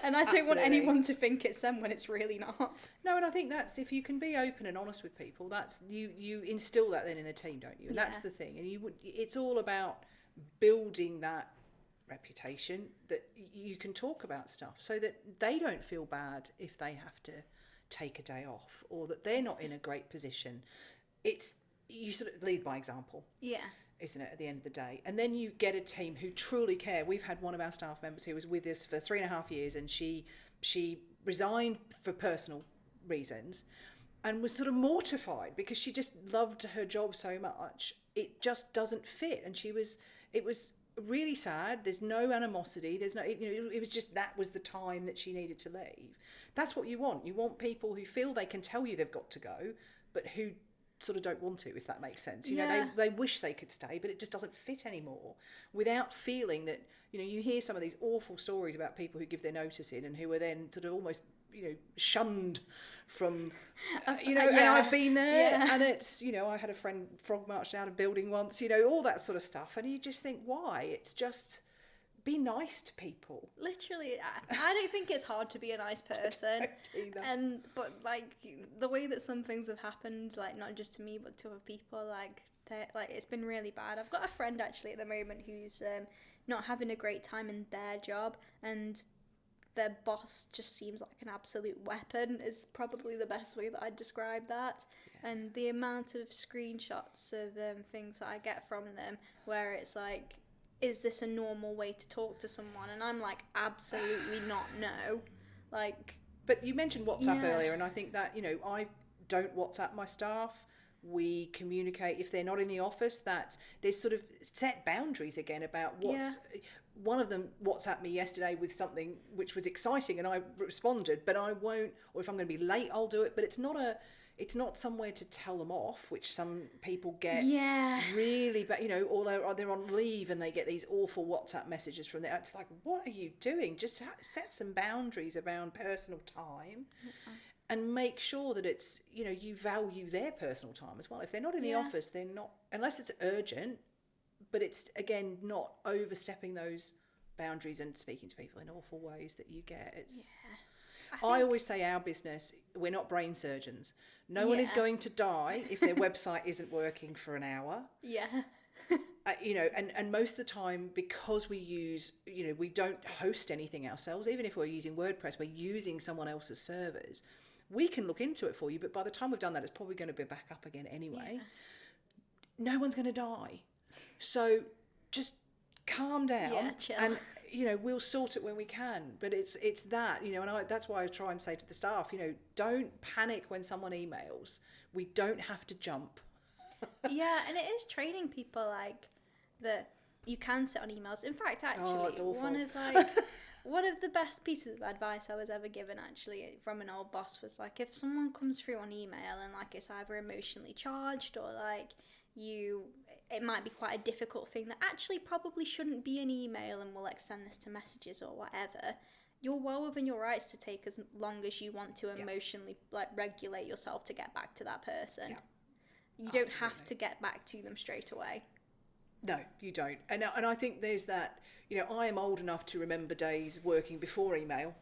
And I don't want anyone to think it's them when it's really not. No, and I think that's, if you can be open and honest with people, that's, you instill that then in the team, don't you? And that's the thing. And it's all about building that reputation that you can talk about stuff, so that they don't feel bad if they have to take a day off, or that they're not in a great position. It's, you sort of lead by example, isn't it, at the end of the day? And then you get a team who truly care. We've had one of our staff members who was with us for 3.5 years, and she resigned for personal reasons and was sort of mortified because she just loved her job so much. It just doesn't fit, and it was really sad. There's no animosity, there's no, it was just, that was the time that she needed to leave. That's what you want. You want people who feel they can tell you they've got to go, but who sort of don't want to, if that makes sense. You know, they wish they could stay, but it just doesn't fit anymore, without feeling that, you hear some of these awful stories about people who give their notice in and who are then sort of almost, shunned from, and I've been there, and it's, I had a friend frog marched out of building once, all that sort of stuff, and you just think, why? It's just, be nice to people. Literally, I don't think it's hard to be a nice person. But like, the way that some things have happened, like not just to me but to other people, like it's been really bad. I've got a friend actually at the moment who's not having a great time in their job, and their boss just seems like an absolute weapon, is probably the best way that I'd describe that. And the amount of screenshots of things that I get from them where it's like, is this a normal way to talk to someone? And I'm like, absolutely not, no. Like, but you mentioned WhatsApp earlier, and I think that, I don't WhatsApp my staff. We communicate if they're not in the office. There's sort of set boundaries again about what's. One of them WhatsApped me yesterday with something which was exciting, and I responded, but I won't. Or if I'm going to be late, I'll do it. But it's not somewhere to tell them off, which some people get really, but or they're on leave and they get these awful WhatsApp messages from there. It's like, what are you doing? Just set some boundaries around personal time, and make sure that it's, you value their personal time as well. If they're not in the office, they're not, unless it's urgent, but it's, again, not overstepping those boundaries and speaking to people in awful ways that you get. It's. I always say our business, we're not brain surgeons. No one is going to die if their website isn't working for an hour. And most of the time, because we use, we don't host anything ourselves, even if we're using WordPress, we're using someone else's servers. We can look into it for you, but by the time we've done that, it's probably going to be back up again anyway. No one's going to die. So just calm down, chill. And we'll sort it when we can. But it's that, and that's why I try and say to the staff, don't panic when someone emails. We don't have to jump. And it is training people, like, that you can sit on emails. In fact, actually, it's awful. one of the best pieces of advice I was ever given, actually, from an old boss was, like, if someone comes through on email and, like, it's either emotionally charged or, like, it might be quite a difficult thing that actually probably shouldn't be an email and we'll extend this to messages or whatever, you're well within your rights to take as long as you want to emotionally regulate yourself to get back to that person. You don't have to get back to them straight away. No, you don't. And I think there's that, I am old enough to remember days working before email.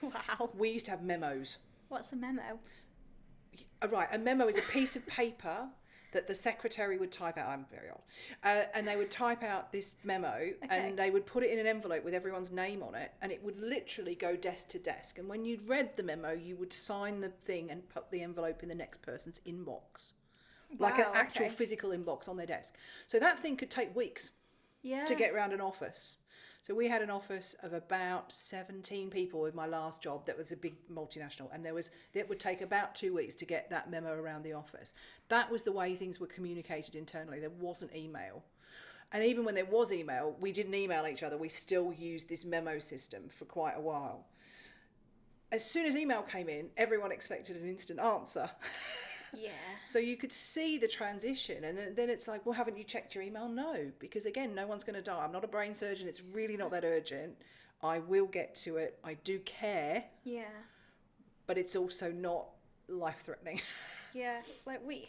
Wow. We used to have memos. What's a memo? Right, a memo is a piece of paper that the secretary would type out. I'm very old. And they would type out this memo, and they would put it in an envelope with everyone's name on it, and it would literally go desk to desk. And when you'd read the memo, you would sign the thing and put the envelope in the next person's inbox. Like an actual physical inbox on their desk. So that thing could take weeks to get around an office. So we had an office of about 17 people with my last job. That was a big multinational, and it would take about 2 weeks to get that memo around the office. That was the way things were communicated internally. There wasn't email. And even when there was email, we didn't email each other. We still used this memo system for quite a while. As soon as email came in, everyone expected an instant answer. Yeah. So you could see the transition, and then it's like, well, haven't you checked your email? No, because again, no one's going to die. I'm not a brain surgeon. It's really not that urgent. I will get to it. I do care. Yeah. But it's also not life-threatening. Yeah, like we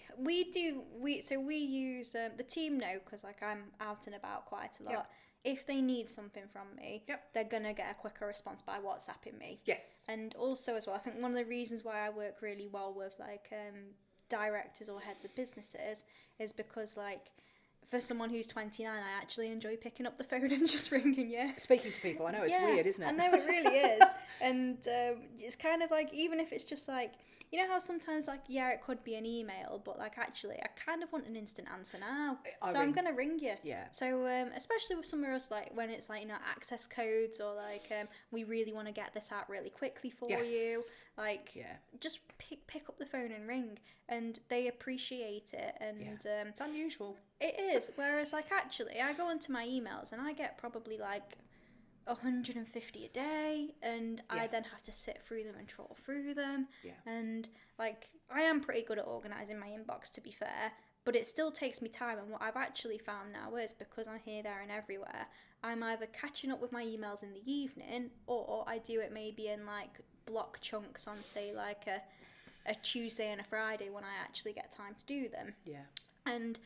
use the team know, because like I'm out and about quite a lot. Yep. If they need something from me, Yep. they're gonna get a quicker response by WhatsApping me. Yes. And also as well, I think one of the reasons why I work really well with like directors or heads of businesses is because like for someone who's 29, I actually enjoy picking up the phone and just ringing you. Speaking to people, I know it's weird, isn't it? I know it really is. And it's kind of like, even if it's just like, you know how sometimes like, yeah, it could be an email, but like actually I kind of want an instant answer now. I'm going to ring you. Yeah. So especially with some of us, like when it's like, you know, access codes or like we really want to get this out really quickly for you. Like just pick up the phone and ring, and they appreciate it. And it's unusual. It is. Whereas like actually I go onto my emails and I get probably like 150 a day, and I then have to sit through them and troll through them. And like I am pretty good at organising my inbox, to be fair, but it still takes me time. And what I've actually found now is, because I'm here, there and everywhere, I'm either catching up with my emails in the evening, or I do it maybe in like block chunks on say like a Tuesday and a Friday when I actually get time to do them. And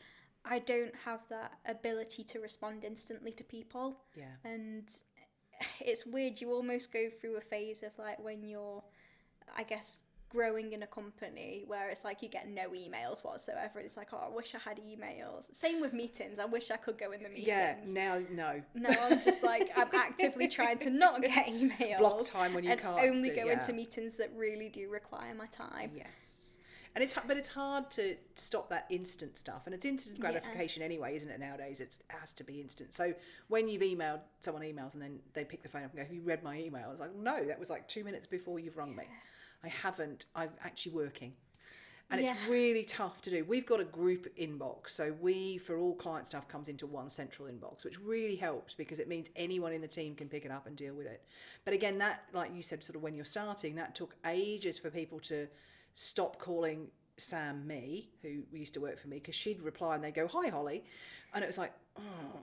I don't have that ability to respond instantly to people. And it's weird, you almost go through a phase of like when you're, I guess, growing in a company where it's like you get no emails whatsoever. It's like, oh, I wish I had emails. Same with meetings. I wish I could go in the meetings. Now, no. Now I'm just like, I'm actively trying to not get emails. Block time when you and can't. Only go into meetings that really do require my time. Yes. And it's hard to stop that instant stuff, and it's instant gratification anyway, isn't it? Nowadays, it has to be instant. So when you've emailed, someone emails and then they pick the phone up and go, "Have you read my email?" It's like, no, that was like 2 minutes before you've rung me. I haven't. I'm actually working, and it's really tough to do. We've got a group inbox, so for all client stuff comes into one central inbox, which really helps because it means anyone in the team can pick it up and deal with it. But again, that, like you said, sort of when you're starting, that took ages for people to stop calling Sam me, who used to work for me, because she'd reply and they'd go, "Hi, Holly," and it was like, oh,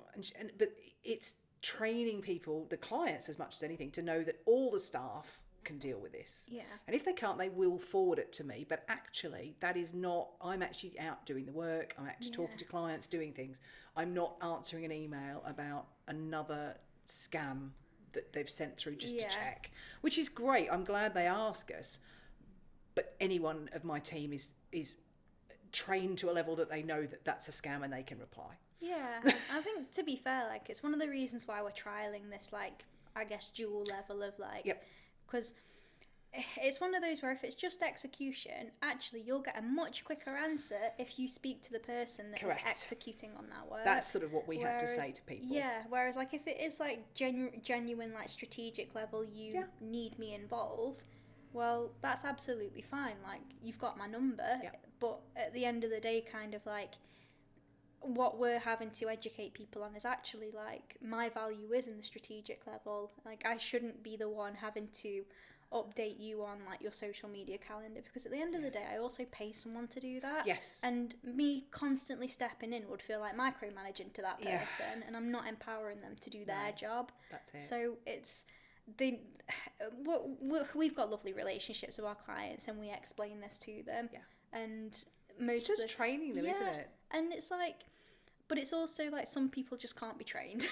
but it's training people, the clients as much as anything, to know that all the staff can deal with this. And if they can't, they will forward it to me. But actually, that is not. I'm actually out doing the work. I'm actually talking to clients, doing things. I'm not answering an email about another scam that they've sent through just to check, which is great. I'm glad they ask us. But anyone of my team is trained to a level that they know that that's a scam and they can reply. Yeah, I think, to be fair, like it's one of the reasons why we're trialing this, like, I guess, dual level of like, because it's one of those where if it's just execution, actually you'll get a much quicker answer if you speak to the person that is executing on that work. That's sort of what we have to say to people. Yeah, whereas like if it is like genuine like strategic level, you need me involved. Well, that's absolutely fine. Like, you've got my number, but at the end of the day, kind of like, what we're having to educate people on is actually like, my value is in the strategic level. Like, I shouldn't be the one having to update you on like your social media calendar, because at the end of the day, I also pay someone to do that. And me constantly stepping in would feel like micromanaging to that person, and I'm not empowering them to do their job. That's it. So we've got lovely relationships with our clients, and we explain this to them. And most it's just training them, isn't it? And it's like, but it's also like some people just can't be trained.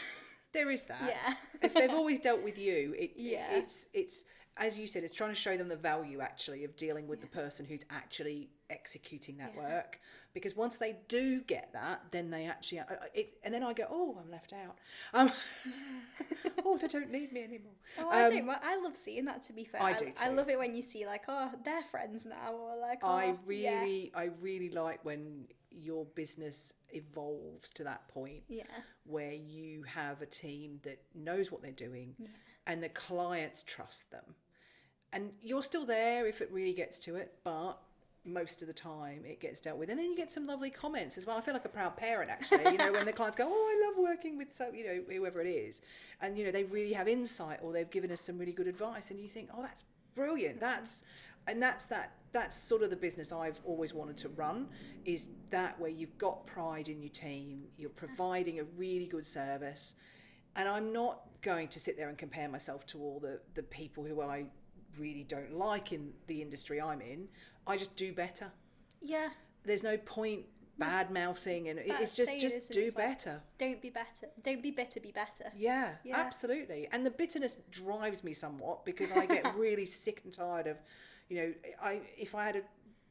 There is that. If they've always dealt with you, it's as you said, it's trying to show them the value actually of dealing with the person who's actually executing that work. Because once they do get that, then they actually and then I go, oh, I'm left out. Oh, they don't need me anymore. Oh, I do. Well, I love seeing that, to be fair. I do too. I love it when you see like, oh, they're friends now, or like, oh, I really like when your business evolves to that point where you have a team that knows what they're doing and the clients trust them. And you're still there if it really gets to it, but most of the time it gets dealt with. And then you get some lovely comments as well. I feel like a proud parent, actually, when the clients go, oh, I love working with whoever it is. And, they really have insight, or they've given us some really good advice. And you think, oh, that's brilliant. That's sort of the business I've always wanted to run, is that where you've got pride in your team, you're providing a really good service. And I'm not going to sit there and compare myself to all the people who I really don't like in the industry I'm in. I just do better. Yeah. There's no point bad mouthing, and it's just do better. Like, don't be better. Don't be bitter, be better. Yeah, absolutely. And the bitterness drives me somewhat, because I get really sick and tired of, if I had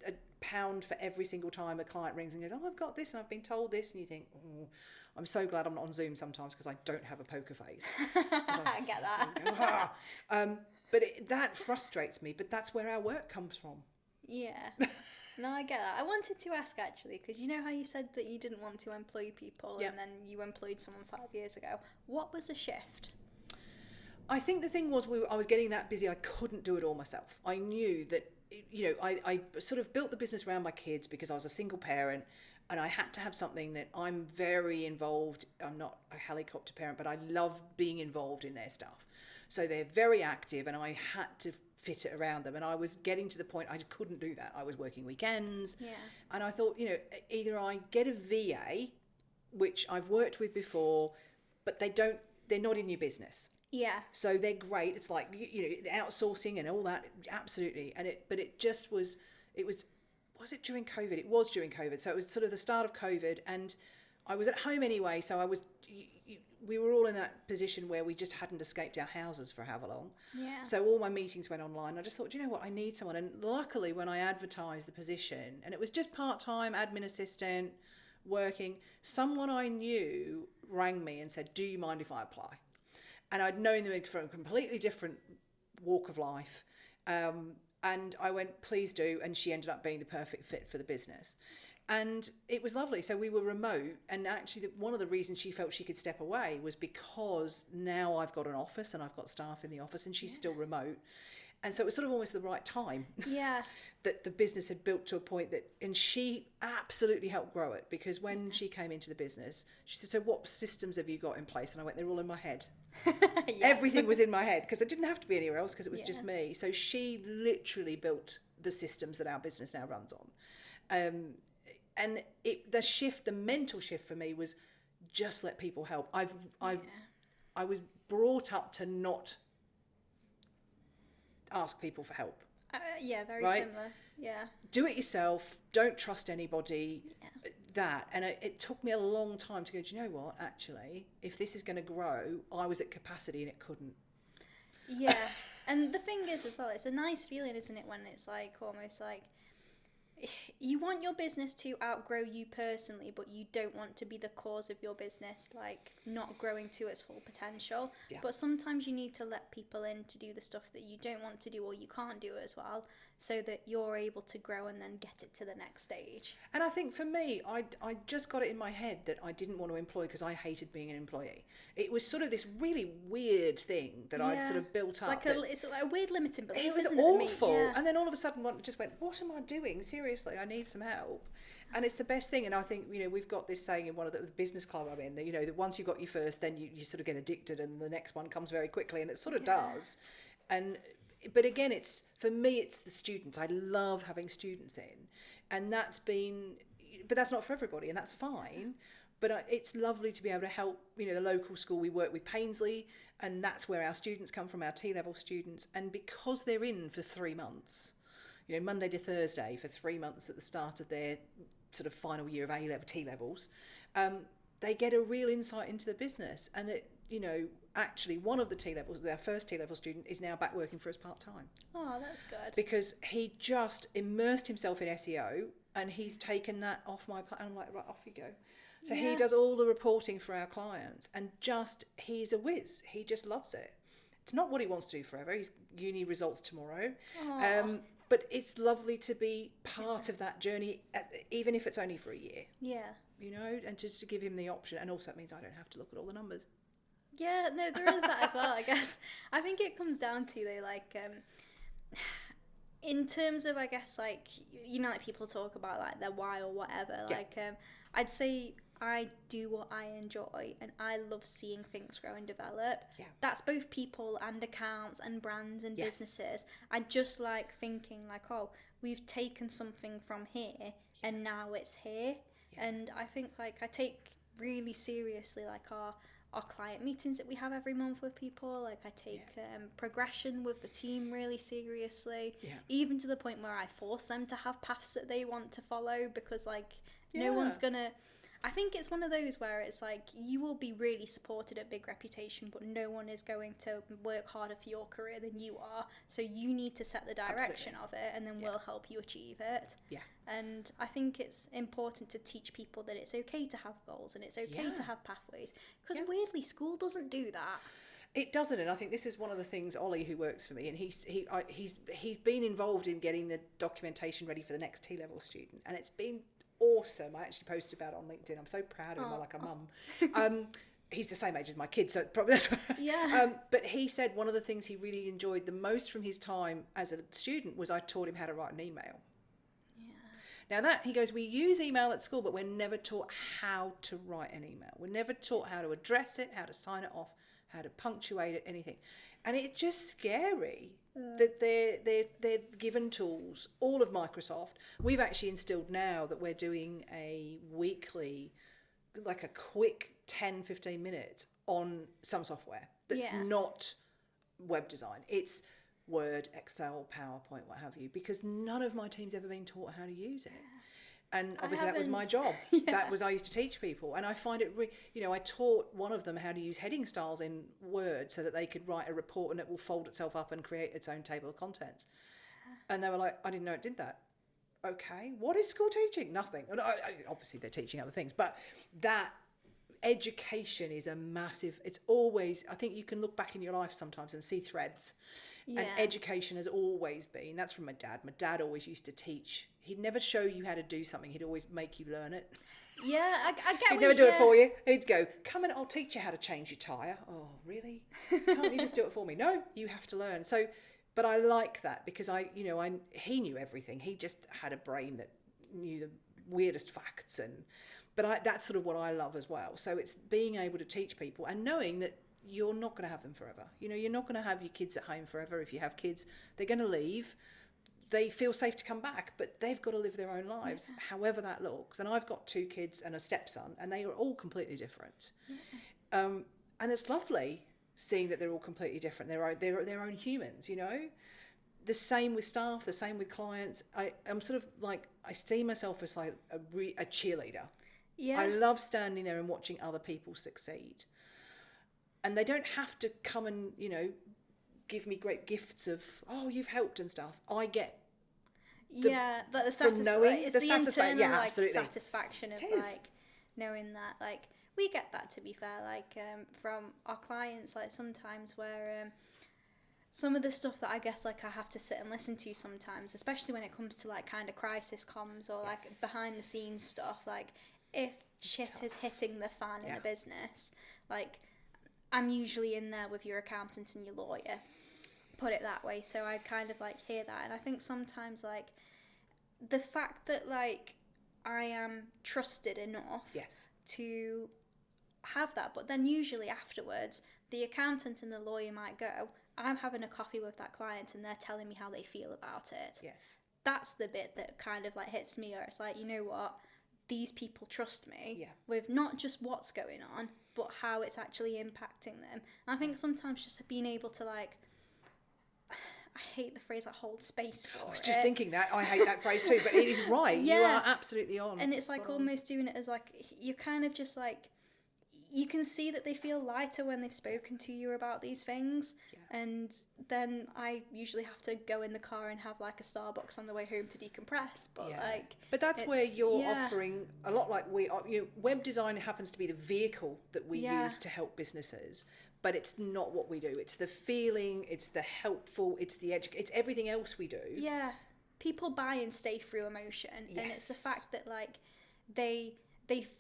a pound for every single time a client rings and goes, oh, I've got this and I've been told this, and you think, oh, I'm so glad I'm not on Zoom sometimes, because I don't have a poker face. I get that. But that frustrates me, but that's where our work comes from. Yeah. No, I get that. I wanted to ask, actually, because you know how you said that you didn't want to employ people and then you employed someone 5 years ago. What was the shift? I think the thing was I was getting that busy, I couldn't do it all myself. I knew that, I sort of built the business around my kids because I was a single parent, and I had to have something that I'm very involved. I'm not a helicopter parent, but I love being involved in their stuff. So they're very active, and I had to fit it around them. And I was getting to the point I couldn't do that. I was working weekends. Yeah. And I thought, either I get a VA, which I've worked with before, but they're not in your business. Yeah. So they're great. It's like, the outsourcing and all that. Absolutely. But it was it during COVID? It was during COVID. So it was sort of the start of COVID, and I was at home anyway. So we were all in that position where we just hadn't escaped our houses for however long. Yeah. So all my meetings went online. I just thought, you know what, I need someone. And luckily, when I advertised the position, and it was just part-time admin assistant working, someone I knew rang me and said, do you mind if I apply? And I'd known them from a completely different walk of life. And I went, please do. And she ended up being the perfect fit for the business. And it was lovely. So we were remote. And actually, one of the reasons she felt she could step away was because now I've got an office and I've got staff in the office, and she's still remote. And so it was sort of almost the right time. Yeah. That the business had built to a point that, and she absolutely helped grow it, because when she came into the business, she said, so what systems have you got in place? And I went, they're all in my head. Everything was in my head, because it didn't have to be anywhere else, because it was just me. So she literally built the systems that our business now runs on. And the mental shift for me was just let people help. I was brought up to not ask people for help. Very similar. Yeah. Do it yourself. Don't trust anybody. Yeah. That. And it took me a long time to go, do you know what? Actually, if this is going to grow, I was at capacity and it couldn't. Yeah. And the thing is as well, it's a nice feeling, isn't it, when it's like almost like you want your business to outgrow you personally, but you don't want to be the cause of your business like not growing to its full potential. Yeah. But sometimes you need to let people in to do the stuff that you don't want to do or you can't do as well, so that you're able to grow and then get it to the next stage. And I think for me, I just got it in my head that I didn't want to employ because I hated being an employee. It was sort of this really weird thing that I'd sort of built up. It's like a weird limiting belief. It was awful. Yeah. And then all of a sudden I just went, what am I doing? Seriously, I need some help. And it's the best thing. And I think, we've got this saying in one of the business club I'm in, that, that once you've got your first, then you sort of get addicted and the next one comes very quickly. And it sort of does. But again, for me, it's the students. I love having students in. And but that's not for everybody, and that's fine. But it's lovely to be able to help, the local school. We work with Paisley, and that's where our students come from, our T-level students. And because they're in for 3 months, Monday to Thursday for 3 months at the start of their sort of final year of A-level, T-levels, they get a real insight into the business. And actually one of the T-levels, their first T-level student, is now back working for us part-time. Oh, that's good. Because he just immersed himself in SEO, and he's taken that off my plate. I'm like, right, off you go. So he does all the reporting for our clients, and he's a whiz. He just loves it. It's not what he wants to do forever. He's uni results tomorrow. But it's lovely to be part of that journey, even if it's only for a year. Yeah. You know, and just to give him the option. And also it means I don't have to look at all the numbers. Yeah, no, there is that as well, I guess. I think it comes down to, though, like, in terms of, I guess, like, you know, like people talk about, like, their why or whatever. Yeah. Like, I'd say I do what I enjoy, and I love seeing things grow and develop. Yeah. That's both people and accounts and brands and Yes. businesses. I just like thinking, like, oh, we've taken something from here, and now it's here. Yeah. And I think, like, I take really seriously, like, our client meetings that we have every month with people. Like, I take progression with the team really seriously, even to the point where I force them to have paths that they want to follow, because, like, no one's gonna... I think it's one of those where it's like, you will be really supported at big reputation, but no one is going to work harder for your career than you are. So you need to set the direction of it, and then we'll help you achieve it. Yeah. And I think it's important to teach people that it's okay to have goals and it's okay to have pathways, because weirdly, school doesn't do that. It doesn't, and I think this is one of the things. Ollie, who works for me, and he's been involved in getting the documentation ready for the next T-level student, and it's been awesome. I actually posted about it on LinkedIn. I'm so proud of him. I'm like a mum. He's the same age as my kids, so probably that's why. But he said one of the things he really enjoyed the most from his time as a student was I taught him how to write an email. Now that, he goes, we use email at school, but we're never taught how to write an email. We're never taught how to address it, how to sign it off, how to punctuate it, anything. And it's just scary that they're given tools, all of Microsoft. We've actually instilled now that we're doing a weekly, like a quick 10, 15 minutes on some software that's not web design. It's Word, Excel, PowerPoint, what have you, because none of my team's ever been taught how to use it. And obviously that was my job. That was, I used to teach people, and I find it, I taught one of them how to use heading styles in Word so that they could write a report and it will fold itself up and create its own table of contents. And they were like, I didn't know it did that. Okay, what is school teaching? Nothing. And obviously they're teaching other things, but that education is a massive, it's always, I think you can look back in your life sometimes and see threads. And education has always been, that's from my dad. My dad always used to teach. He'd never show you how to do something. He'd always make you learn it. Yeah, I get He'd never do it for you. He'd go, come and I'll teach you how to change your tyre. Oh, really? Can't you just do it for me? No, you have to learn. So, but I like that because he knew everything. He just had a brain that knew the weirdest facts. But that's sort of what I love as well. So it's being able to teach people and knowing that you're not going to have them forever. You're not going to have your kids at home forever. If you have kids, they're going to leave. They feel safe to come back, but they've got to live their own lives, however that looks. And I've got 2 kids and a stepson, and they are all completely different. And it's lovely seeing that they're all completely different. They're their own humans, The same with staff, the same with clients. I'm sort of like, I see myself as like a cheerleader. Yeah. I love standing there and watching other people succeed. And they don't have to come and, give me great gifts of, oh, you've helped and stuff. I get the satisfaction. It's the internal satisfaction of knowing that, we get that, to be fair, from our clients, sometimes where some of the stuff that I guess I have to sit and listen to sometimes, especially when it comes to kind of crisis comms or behind the scenes stuff, if shit is hitting the fan in a business, I'm usually in there with your accountant and your lawyer, put it that way. So I kind of hear that. And I think sometimes the fact that I am trusted enough to have that, but then usually afterwards the accountant and the lawyer might go, I'm having a coffee with that client and they're telling me how they feel about it. That's the bit that kind of hits me, or it's you know what, these people trust me with not just what's going on, but how it's actually impacting them. And I think sometimes just being able to I hate the phrase hold space for it. I was just thinking that. I hate that phrase too, but it is right. You are absolutely on. And it's almost doing it as you're kind of just you can see that they feel lighter when they've spoken to you about these things. And then I usually have to go in the car and have a Starbucks on the way home to decompress. But but that's where you're offering a lot web design happens to be the vehicle that we use to help businesses, but it's not what we do. It's the feeling, it's the helpful, it's the it's everything else we do. people buy and stay through emotion, and it's the fact that like they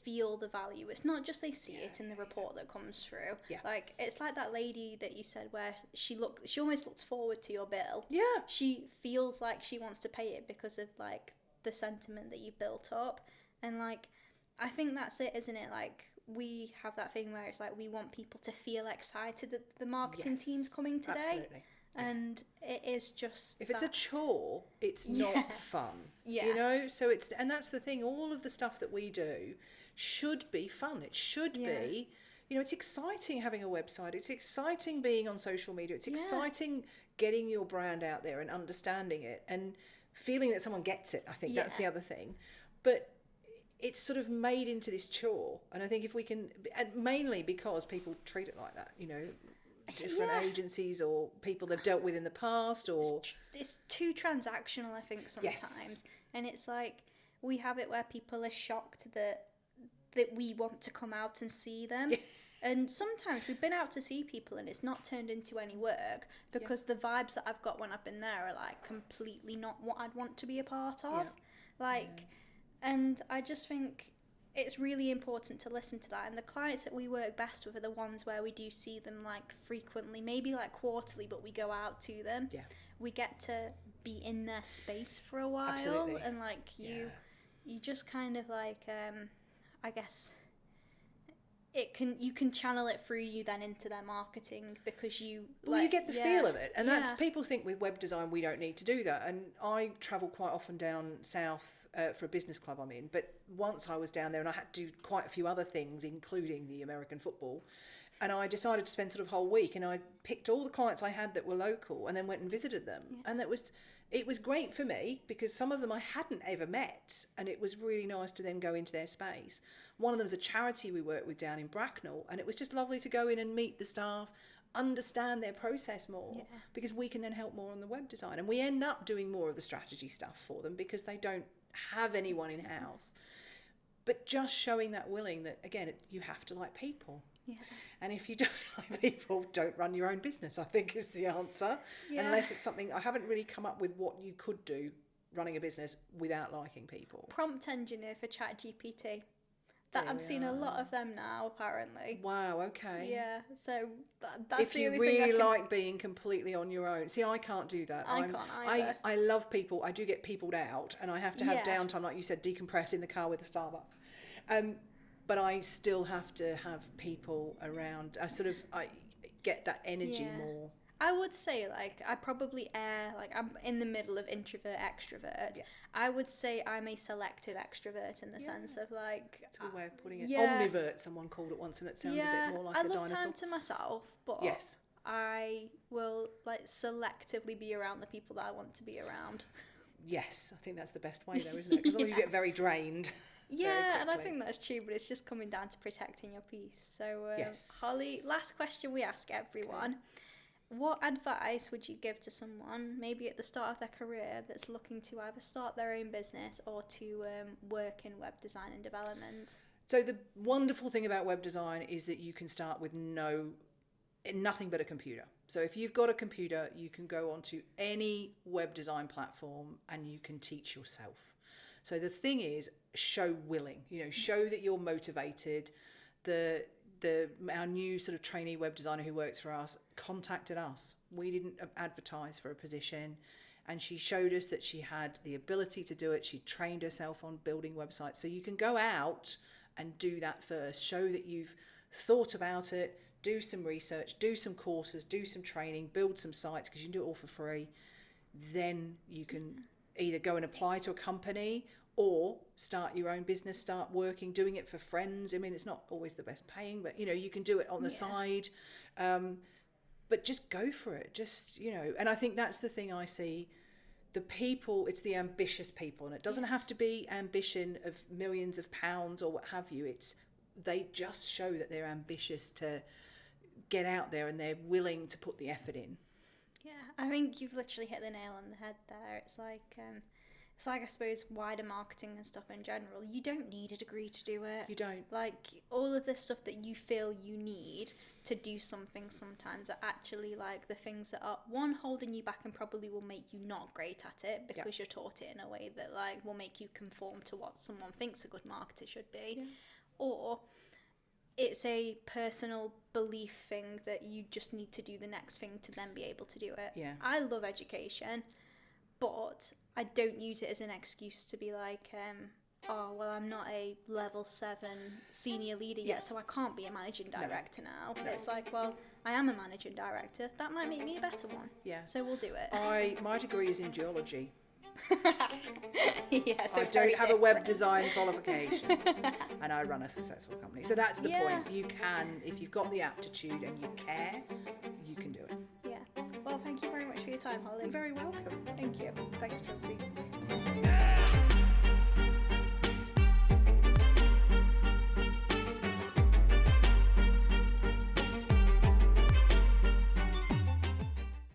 feel the value. It's not just they see it in the report that comes through. Like it's like that lady that you said where she almost looks forward to your bill. She feels like she wants to pay it because of like the sentiment that you built up. And like I think that's it, isn't it? Like we have that thing where it's like we want people to feel excited that the marketing team's coming today. Absolutely. And it is just if it's a chore, it's not fun. You know, so and that's the thing, all of the stuff that we do should be fun. It should be, you know, it's exciting having a website, it's exciting being on social media, it's exciting getting your brand out there and understanding it and feeling that someone gets it. I think that's the other thing. But it's sort of made into this chore, and I think if we can, and mainly because people treat it like that, you know, different agencies or people they've dealt with in the past, or it's too transactional, I think, sometimes. And it's like we have it where people are shocked that we want to come out and see them. And sometimes we've been out to see people and it's not turned into any work because the vibes that I've got when I've been there are like completely not what I'd want to be a part of. And I just think it's really important to listen to that, and the clients that we work best with are the ones where we do see them like frequently, maybe like quarterly, but we go out to them. We get to be in their space for a while. And like you just kind of like I guess you can channel it through you then into their marketing because you you get the feel of it. And that's, people think with web design we don't need to do that, and I travel quite often down south for a business club I'm in, but once I was down there and I had to do quite a few other things, including the American football, and I decided to spend sort of a whole week, and I picked all the clients I had that were local and then went and visited them. And it was great for me because some of them I hadn't ever met, and it was really nice to then go into their space. One of them is a charity we work with down in Bracknell, and it was just lovely to go in and meet the staff, understand their process more, because we can then help more on the web design, and we end up doing more of the strategy stuff for them because they don't have anyone in house. But just showing that willing that, again, you have to like people. And if you don't like people, don't run your own business, I think is the answer. Unless it's something, I haven't really come up with what you could do running a business without liking people. Prompt engineer for ChatGPT. That I'm seeing a lot of them now, apparently. Wow, okay. Yeah, so that's if the you only really thing like being completely on your own. See, I can't do that. I can't either. I love people. I do get peopled out, and I have to have downtime, like you said, decompress in the car with the Starbucks. But I still have to have people around. I get that energy more. I would say, like, I probably I'm in the middle of introvert, extrovert. I would say I'm a selective extrovert in the sense of, like... That's a good way of putting it. Omnivert, someone called it once, and it sounds a bit more like a dinosaur. I love time to myself, but I will, like, selectively be around the people that I want to be around. Yes, I think that's the best way, though, isn't it? Because otherwise you get very drained. Yeah, and I think that's true, but it's just coming down to protecting your peace. So, Holly, last question we ask everyone. What advice would you give to someone, maybe at the start of their career, that's looking to either start their own business or to work in web design and development? So the wonderful thing about web design is that you can start with nothing but a computer. So if you've got a computer, you can go onto any web design platform and you can teach yourself. So the thing is, show willing, show that you're motivated. Our new sort of trainee web designer who works for us contacted us. We didn't advertise for a position, and she showed us that she had the ability to do it. She trained herself on building websites. So you can go out and do that first. Show that you've thought about it, do some research, do some courses, do some training, build some sites, because you can do it all for free. Then you can either go and apply to a company or start your own business, start working, doing it for friends. I mean, it's not always the best paying, but, you can do it on the side. But just go for it. Just, and I think that's the thing I see. The people, it's the ambitious people, and it doesn't have to be ambition of millions of pounds or what have you. They just show that they're ambitious to get out there and they're willing to put the effort in. Yeah, I think you've literally hit the nail on the head there. It's like... It's like, I suppose, wider marketing and stuff in general. You don't need a degree to do it. You don't. Like, all of this stuff that you feel you need to do something sometimes are actually, like, the things that are, one, holding you back and probably will make you not great at it because you're taught it in a way that, like, will make you conform to what someone thinks a good marketer should be. Yeah. Or it's a personal belief thing that you just need to do the next thing to then be able to do it. Yeah. I love education, but I don't use it as an excuse to be like, oh, well, I'm not a level 7 senior leader yet, so I can't be a managing director now. No. It's like, well, I am a managing director. That might make me a better one. Yeah. So we'll do it. My degree is in geology. Yeah, so I don't have a web design qualification, and I run a successful company. So that's the point. You can, if you've got the aptitude and you care, you can do it. Yeah. Well, thank you very much for your time, Holly. You're very welcome. Thank you. Thanks, Chelsea.